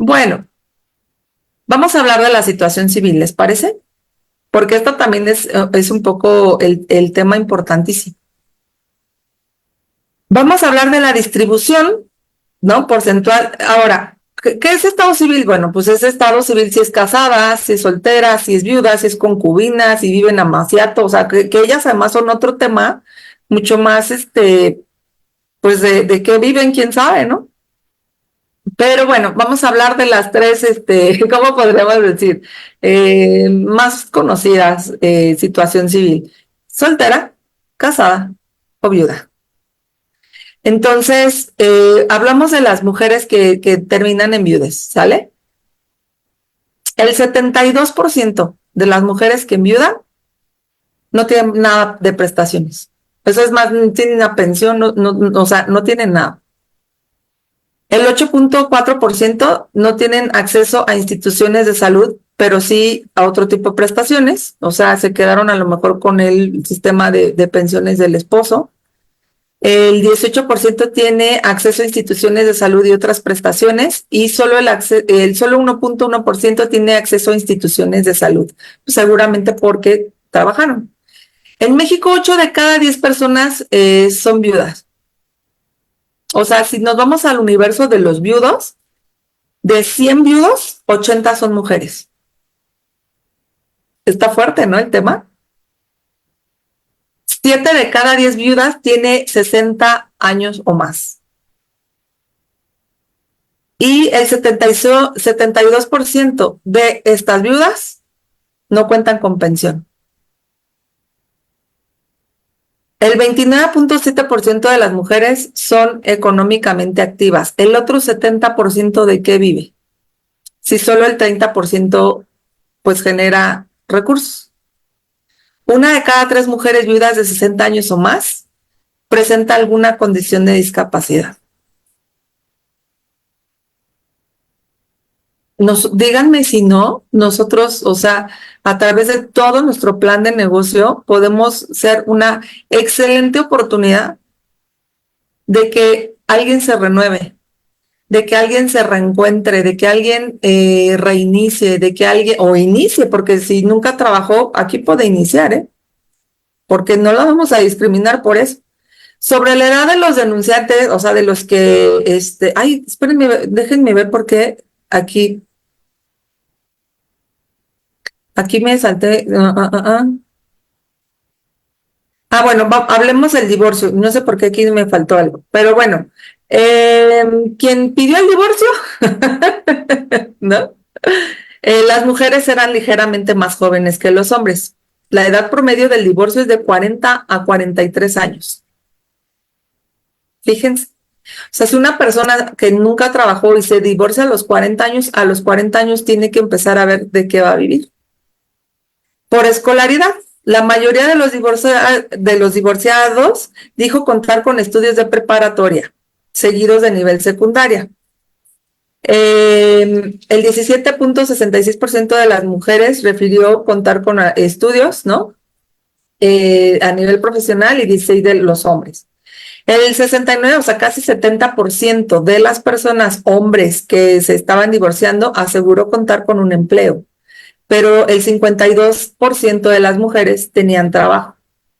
Bueno, vamos a hablar de la situación civil, ¿les parece? Porque esto también es un poco el tema importantísimo. Vamos a hablar de la distribución, ¿no? Porcentual. Ahora, ¿qué es estado civil? Bueno, pues es estado civil si es casada, si es soltera, si es viuda, si es concubina, si vive en amaciato, o sea, que ellas además son otro tema mucho más, pues de qué viven, quién sabe, ¿no? Pero bueno, vamos a hablar de las tres, ¿cómo podríamos decir? Más conocidas, situación civil. Soltera, casada o viuda. Entonces, hablamos de las mujeres que terminan en viudes, ¿sale? El 72% de las mujeres que enviudan no tienen nada de prestaciones. Eso es más, no tienen una pensión, o sea, no tienen nada. El 8.4% no tienen acceso a instituciones de salud, pero sí a otro tipo de prestaciones. O sea, se quedaron a lo mejor con el sistema de pensiones del esposo. El 18% tiene acceso a instituciones de salud y otras prestaciones y solo 1.1% tiene acceso a instituciones de salud, seguramente porque trabajaron. En México, 8 de cada 10 personas son viudas. O sea, si nos vamos al universo de los viudos, de 100 viudos, 80 son mujeres. Está fuerte, ¿no? El tema. 7 de cada 10 viudas tiene 60 años o más. Y el 72% de estas viudas no cuentan con pensión. El 29.7% de las mujeres son económicamente activas. El otro 70% de qué vive. Si solo el 30% pues genera recursos. Una de cada 3 mujeres viudas de 60 años o más presenta alguna condición de discapacidad. Díganme si no, nosotros, o sea, a través de todo nuestro plan de negocio, podemos ser una excelente oportunidad de que alguien se renueve, de que alguien se reencuentre, de que alguien reinicie, de que alguien, o inicie, porque si nunca trabajó, aquí puede iniciar, ¿eh? Porque no lo vamos a discriminar por eso. Sobre la edad de los denunciantes, o sea, de los que, ay, espérenme, déjenme ver por qué aquí me salté. Bueno, hablemos del divorcio. No sé por qué aquí me faltó algo, pero bueno, ¿quién pidió el divorcio? ¿No? Las mujeres eran ligeramente más jóvenes que los hombres. La edad promedio del divorcio es de 40 a 43 años. Fíjense. O sea, si una persona que nunca trabajó y se divorcia a los 40 años tiene que empezar a ver de qué va a vivir. Por escolaridad, la mayoría de los divorciados dijo contar con estudios de preparatoria, seguidos de nivel secundaria. El 17.66% de las mujeres refirió contar con estudios, ¿no? A nivel profesional y 16% de los hombres. El 69, o sea, casi 70% de las personas, hombres que se estaban divorciando, aseguró contar con un empleo, pero el 52% de las mujeres tenían trabajo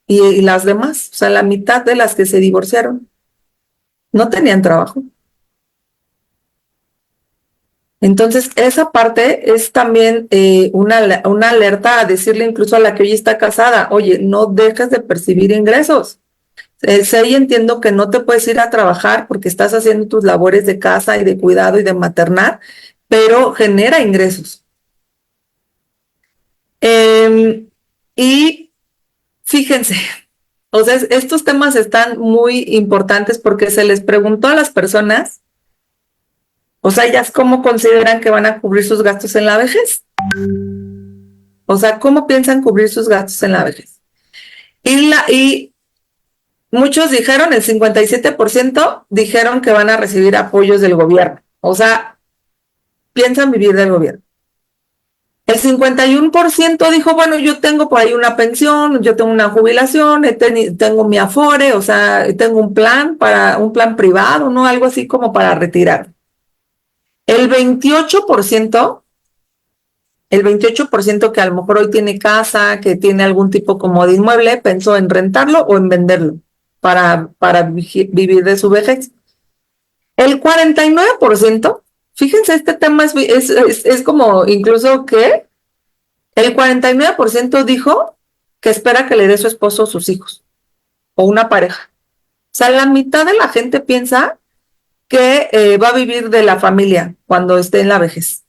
y las demás, o sea, la mitad de las que se divorciaron, no tenían trabajo. Entonces, esa parte es también una alerta a decirle incluso a la que hoy está casada, oye, no dejes de percibir ingresos. Sé y entiendo que no te puedes ir a trabajar porque estás haciendo tus labores de casa y de cuidado y de maternar, pero genera ingresos. Y fíjense, o sea, estos temas están muy importantes porque se les preguntó a las personas, o sea, ellas cómo consideran que van a cubrir sus gastos en la vejez. O sea, cómo piensan cubrir sus gastos en la vejez. Y muchos dijeron, el 57% dijeron que van a recibir apoyos del gobierno. O sea, piensan vivir del gobierno. El 51% dijo, bueno, yo tengo por ahí una pensión, yo tengo una jubilación, tengo mi Afore, o sea, tengo un plan privado, ¿no? Algo así como para retirar. El 28%, el 28% que a lo mejor hoy tiene casa, que tiene algún tipo como de inmueble, pensó en rentarlo o en venderlo para vivir de su vejez. El 49%, fíjense, este tema es como incluso que el 49% dijo que espera que le dé su esposo o sus hijos o una pareja. O sea, la mitad de la gente piensa que va a vivir de la familia cuando esté en la vejez.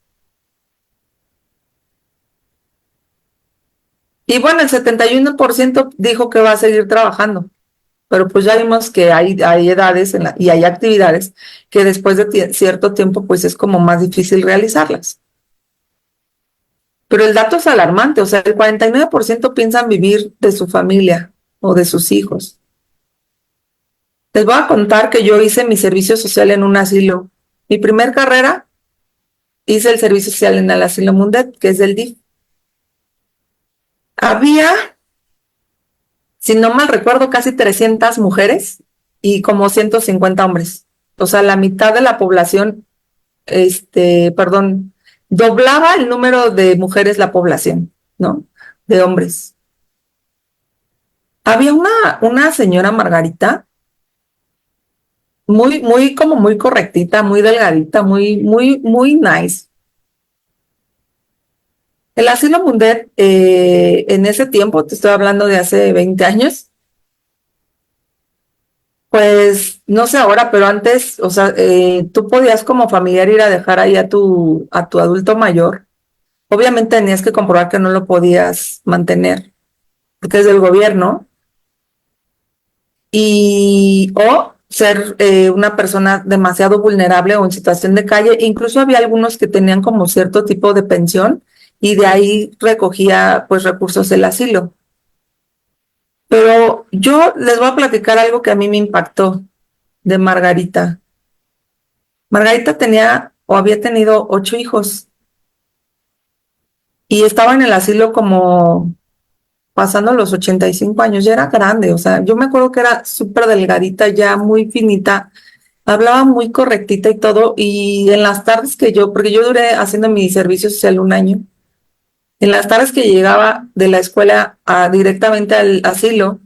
Y bueno, el 71% dijo que va a seguir trabajando, pero pues ya vimos que hay edades y hay actividades que después de cierto tiempo pues es como más difícil realizarlas. Pero el dato es alarmante, o sea, el 49% piensan vivir de su familia o de sus hijos. Les voy a contar que yo hice mi servicio social en un asilo. Mi primer carrera hice el servicio social en el asilo Mundet, que es del DIF. Había, si no mal recuerdo, casi 300 mujeres y como 150 hombres. O sea, la mitad de la población, perdón, doblaba el número de mujeres la población, ¿no? De hombres. Había una señora Margarita, como muy correctita, muy delgadita, muy nice. El asilo Mundet, en ese tiempo, te estoy hablando de hace 20 años, pues no sé ahora, pero antes, o sea, tú podías como familiar ir a dejar ahí a tu adulto mayor. Obviamente tenías que comprobar que no lo podías mantener, porque es del gobierno, o ser una persona demasiado vulnerable o en situación de calle. Incluso había algunos que tenían como cierto tipo de pensión y de ahí recogía pues recursos del asilo. Pero yo les voy a platicar algo que a mí me impactó de Margarita. Margarita tenía o había tenido 8 hijos y estaba en el asilo como pasando los 85 años, ya era grande, o sea, yo me acuerdo que era súper delgadita, ya muy finita, hablaba muy correctita y todo, y en las tardes porque yo duré haciendo mi servicio social un año, en las tardes que llegaba de la escuela directamente al asilo,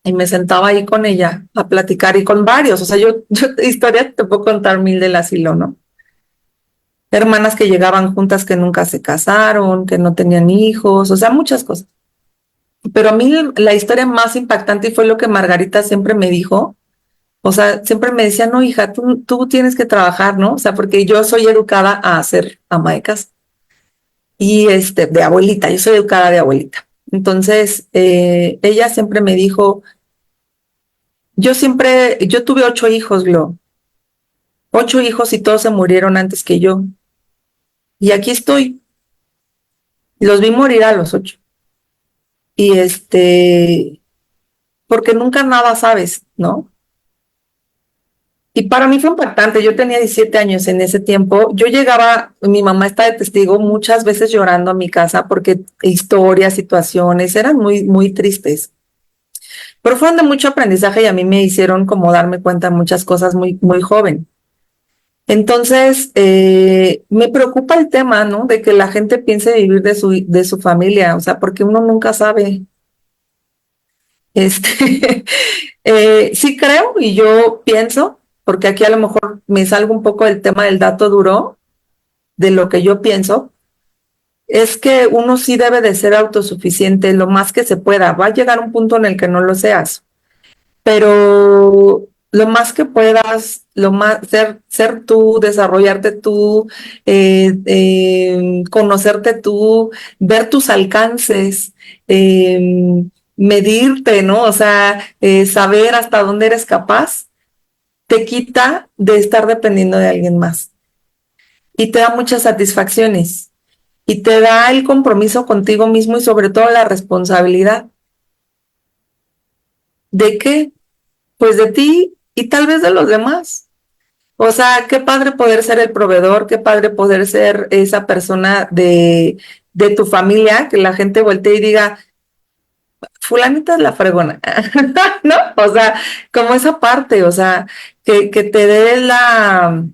y me sentaba ahí con ella a platicar y con varios, o sea, yo historia te puedo contar mil del asilo, ¿no? Hermanas que llegaban juntas que nunca se casaron, que no tenían hijos, o sea, muchas cosas. Pero a mí la historia más impactante y fue lo que Margarita siempre me dijo, o sea, siempre me decía, no, hija, tú tienes que trabajar, ¿no? O sea, porque yo soy educada a ser ama de casa y de abuelita, yo soy educada de abuelita. Entonces, ella siempre me dijo, yo tuve 8 hijos, 8 hijos y todos se murieron antes que yo. Y aquí estoy, los vi morir a los 8. Y porque nunca nada sabes, ¿no? Y para mí fue impactante, yo tenía 17 años en ese tiempo, yo llegaba, mi mamá está de testigo, muchas veces llorando a mi casa porque historias, situaciones eran muy tristes, pero fueron de mucho aprendizaje y a mí me hicieron como darme cuenta de muchas cosas muy joven. Entonces, me preocupa el tema, ¿no? De que la gente piense vivir de su familia, o sea, porque uno nunca sabe. Este, sí creo y yo pienso, porque aquí a lo mejor me salgo un poco del tema del dato duro, de lo que yo pienso, es que uno sí debe de ser autosuficiente lo más que se pueda. Va a llegar un punto en el que no lo seas, pero lo más que puedas, ser tú, desarrollarte tú, conocerte tú, ver tus alcances, medirte, ¿no? O sea, saber hasta dónde eres capaz, te quita de estar dependiendo de alguien más y te da muchas satisfacciones y te da el compromiso contigo mismo y sobre todo la responsabilidad. ¿De qué? Pues de ti y tal vez de los demás. O sea, qué padre poder ser el proveedor, qué padre poder ser esa persona de tu familia, que la gente voltee y diga, fulanita es la fregona, ¿no? O sea, como esa parte, o sea, que te dé la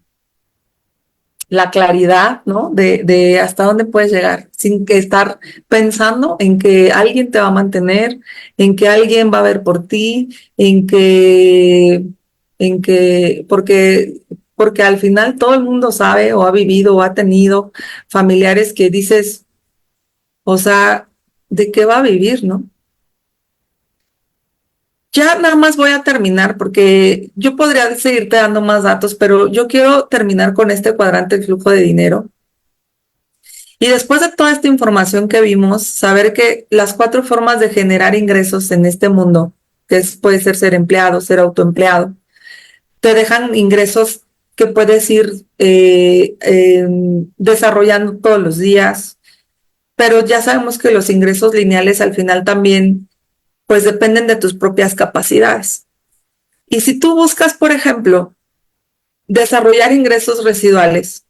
claridad, ¿no? De hasta dónde puedes llegar, sin que estar pensando en que alguien te va a mantener, en que alguien va a ver por ti, porque al final todo el mundo sabe o ha vivido o ha tenido familiares que dices, o sea, ¿de qué va a vivir, no? Ya nada más voy a terminar porque yo podría seguirte dando más datos, pero yo quiero terminar con este cuadrante del flujo de dinero. Y después de toda esta información que vimos, saber que las 4 formas de generar ingresos en este mundo, puede ser empleado, ser autoempleado, te dejan ingresos que puedes ir desarrollando todos los días, pero ya sabemos que los ingresos lineales al final también pues dependen de tus propias capacidades. Y si tú buscas, por ejemplo, desarrollar ingresos residuales,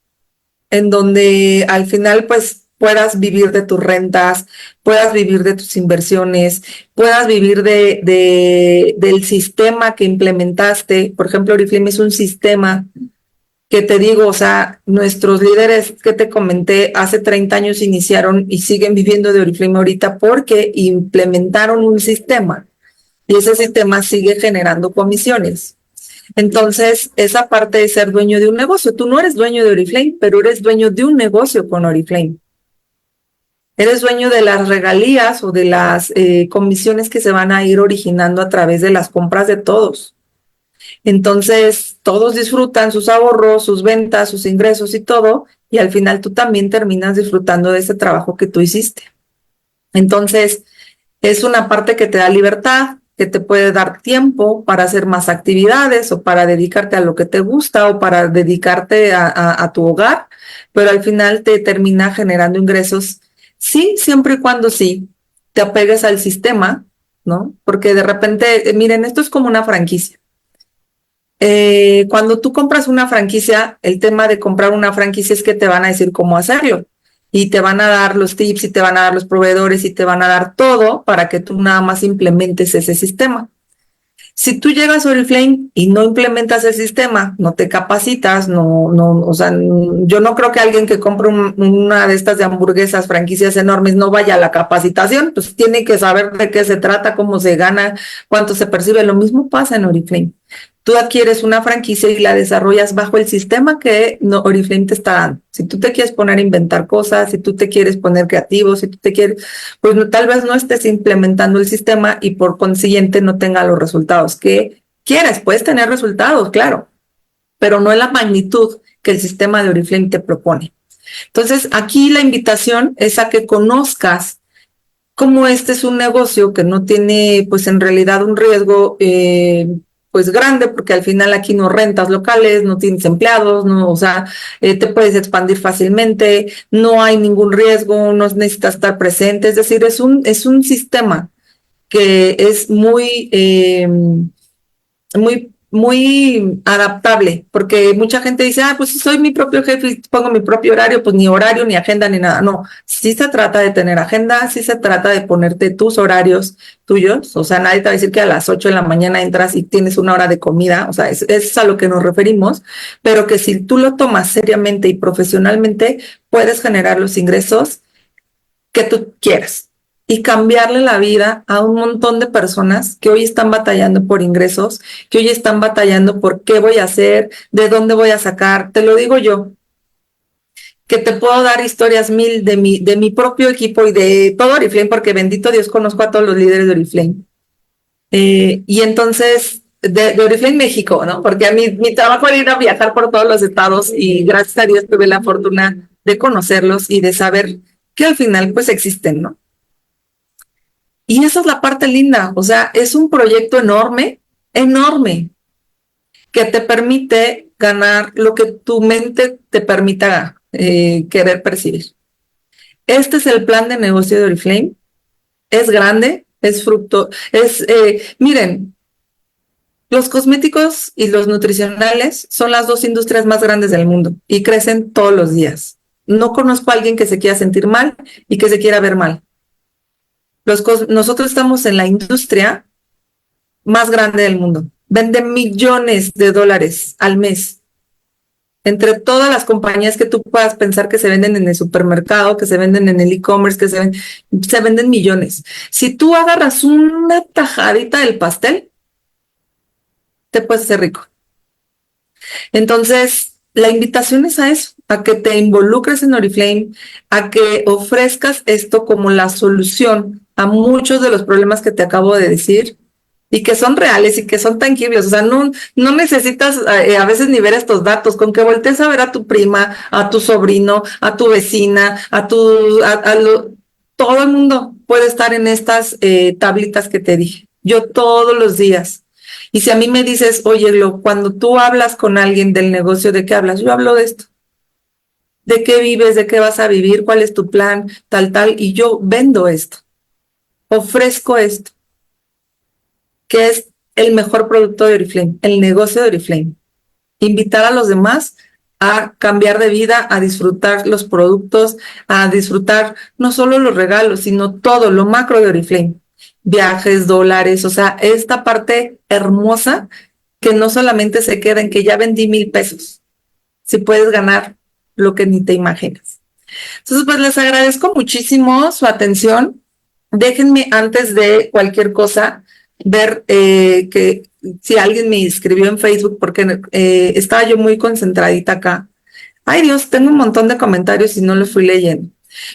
en donde al final pues puedas vivir de tus rentas, puedas vivir de tus inversiones, puedas vivir del sistema que implementaste. Por ejemplo, Oriflame es un sistema que te digo, o sea, nuestros líderes que te comenté hace 30 años iniciaron y siguen viviendo de Oriflame ahorita porque implementaron un sistema y ese sistema sigue generando comisiones. Entonces, esa parte de ser dueño de un negocio, tú no eres dueño de Oriflame, pero eres dueño de un negocio con Oriflame. Eres dueño de las regalías o de las comisiones que se van a ir originando a través de las compras de todos. Entonces, todos disfrutan sus ahorros, sus ventas, sus ingresos y todo, y al final tú también terminas disfrutando de ese trabajo que tú hiciste. Entonces, es una parte que te da libertad, que te puede dar tiempo para hacer más actividades o para dedicarte a lo que te gusta o para dedicarte a tu hogar, pero al final te termina generando ingresos, sí, siempre y cuando sí te apegues al sistema, ¿no? Porque de repente, miren, esto es como una franquicia. Cuando tú compras una franquicia, el tema de comprar una franquicia es que te van a decir cómo hacerlo y te van a dar los tips y te van a dar los proveedores y te van a dar todo para que tú nada más implementes ese sistema. Si tú llegas a Oriflame y no implementas el sistema, no te capacitas, o sea, yo no creo que alguien que compre una de estas de hamburguesas, franquicias enormes, no vaya a la capacitación, pues tiene que saber de qué se trata, cómo se gana, cuánto se percibe. Lo mismo pasa en Oriflame. Tú adquieres una franquicia y la desarrollas bajo el sistema que Oriflame te está dando. Si tú te quieres poner a inventar cosas, si tú te quieres poner creativo, si tú te quieres, pues tal vez no estés implementando el sistema y por consiguiente no tenga los resultados que quieres. Puedes tener resultados, claro, pero no en la magnitud que el sistema de Oriflame te propone. Entonces, aquí la invitación es a que conozcas cómo este es un negocio que no tiene, pues en realidad un riesgo pues grande, porque al final aquí no rentas locales, no tienes empleados, no, o sea, te puedes expandir fácilmente, no hay ningún riesgo, no necesitas estar presente, es decir, es un sistema que es muy adaptable, porque mucha gente dice, pues si soy mi propio jefe y pongo mi propio horario, ni agenda, ni nada. No, sí se trata de tener agenda, sí se trata de ponerte tus horarios tuyos, o sea, nadie te va a decir que a las 8 de la mañana entras y tienes una hora de comida, o sea, es a lo que nos referimos, pero que si tú lo tomas seriamente y profesionalmente, puedes generar los ingresos que tú quieras y cambiarle la vida a un montón de personas que hoy están batallando por ingresos, que hoy están batallando por qué voy a hacer, de dónde voy a sacar. Te lo digo yo, que te puedo dar historias mil de mi propio equipo y de todo Oriflame, porque bendito Dios conozco a todos los líderes de Oriflame. Y entonces, de Oriflame México, ¿no? Porque a mí mi trabajo era ir a viajar por todos los estados y gracias a Dios tuve la fortuna de conocerlos y de saber que al final pues existen, ¿no? Y esa es la parte linda, o sea, es un proyecto enorme, enorme, que te permite ganar lo que tu mente te permita querer percibir. Este es el plan de negocio de Oriflame. Es grande, es fruto, miren, los cosméticos y los nutricionales son las dos industrias más grandes del mundo y crecen todos los días. No conozco a alguien que se quiera sentir mal y que se quiera ver mal. Nosotros estamos en la industria más grande del mundo. Vende millones de dólares al mes. Entre todas las compañías que tú puedas pensar que se venden en el supermercado, que se venden en el e-commerce, se venden millones. Si tú agarras una tajadita del pastel, te puedes hacer rico. Entonces, la invitación es a eso, a que te involucres en Oriflame, a que ofrezcas esto como la solución a muchos de los problemas que te acabo de decir y que son reales y que son tangibles. O sea, no necesitas a veces ni ver estos datos, con que voltees a ver a tu prima, a tu sobrino, a tu vecina, todo el mundo puede estar en estas tablitas que te dije. Yo todos los días. Y si a mí me dices, oye, cuando tú hablas con alguien del negocio, ¿de qué hablas? Yo hablo de esto. ¿De qué vives? ¿De qué vas a vivir? ¿Cuál es tu plan? Tal. Y yo vendo esto. Ofrezco esto, que es el mejor producto de Oriflame, el negocio de Oriflame. Invitar a los demás a cambiar de vida, a disfrutar los productos, a disfrutar no solo los regalos, sino todo lo macro de Oriflame. Viajes, dólares, o sea, esta parte hermosa que no solamente se queda en que ya vendí 1,000 pesos, si puedes ganar lo que ni te imaginas. Entonces, pues les agradezco muchísimo su atención. Déjenme antes de cualquier cosa ver que si alguien me escribió en Facebook, porque estaba yo muy concentradita acá. Ay Dios, tengo un montón de comentarios y no los fui leyendo.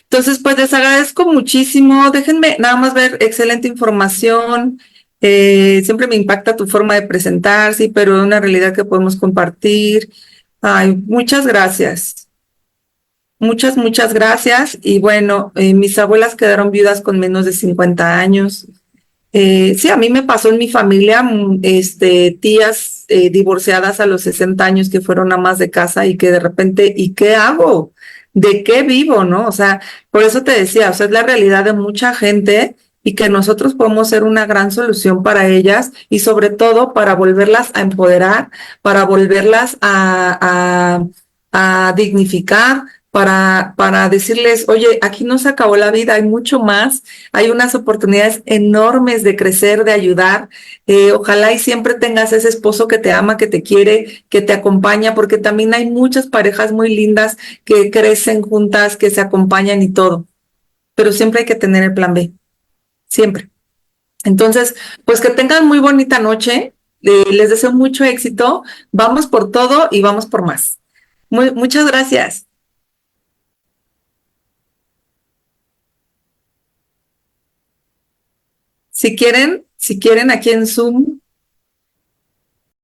Entonces, pues les agradezco muchísimo. Déjenme nada más ver excelente información. Siempre me impacta tu forma de presentar, sí, pero es una realidad que podemos compartir. Ay, muchas gracias. Muchas gracias. Y bueno, mis abuelas quedaron viudas con menos de 50 años. Sí, a mí me pasó en mi familia, tías divorciadas a los 60 años que fueron amas de casa y que de repente, ¿y qué hago? ¿De qué vivo? ¿No? O sea, por eso te decía, o sea, es la realidad de mucha gente y que nosotros podemos ser una gran solución para ellas y sobre todo para volverlas a empoderar, para volverlas a dignificar, para decirles, oye, aquí no se acabó la vida, hay mucho más, hay unas oportunidades enormes de crecer, de ayudar. Ojalá y siempre tengas ese esposo que te ama, que te quiere, que te acompaña, porque también hay muchas parejas muy lindas que crecen juntas, que se acompañan y todo. Pero siempre hay que tener el plan B, siempre. Entonces, pues que tengan muy bonita noche. Les deseo mucho éxito. Vamos por todo y vamos por más. Muchas gracias. Si quieren aquí en Zoom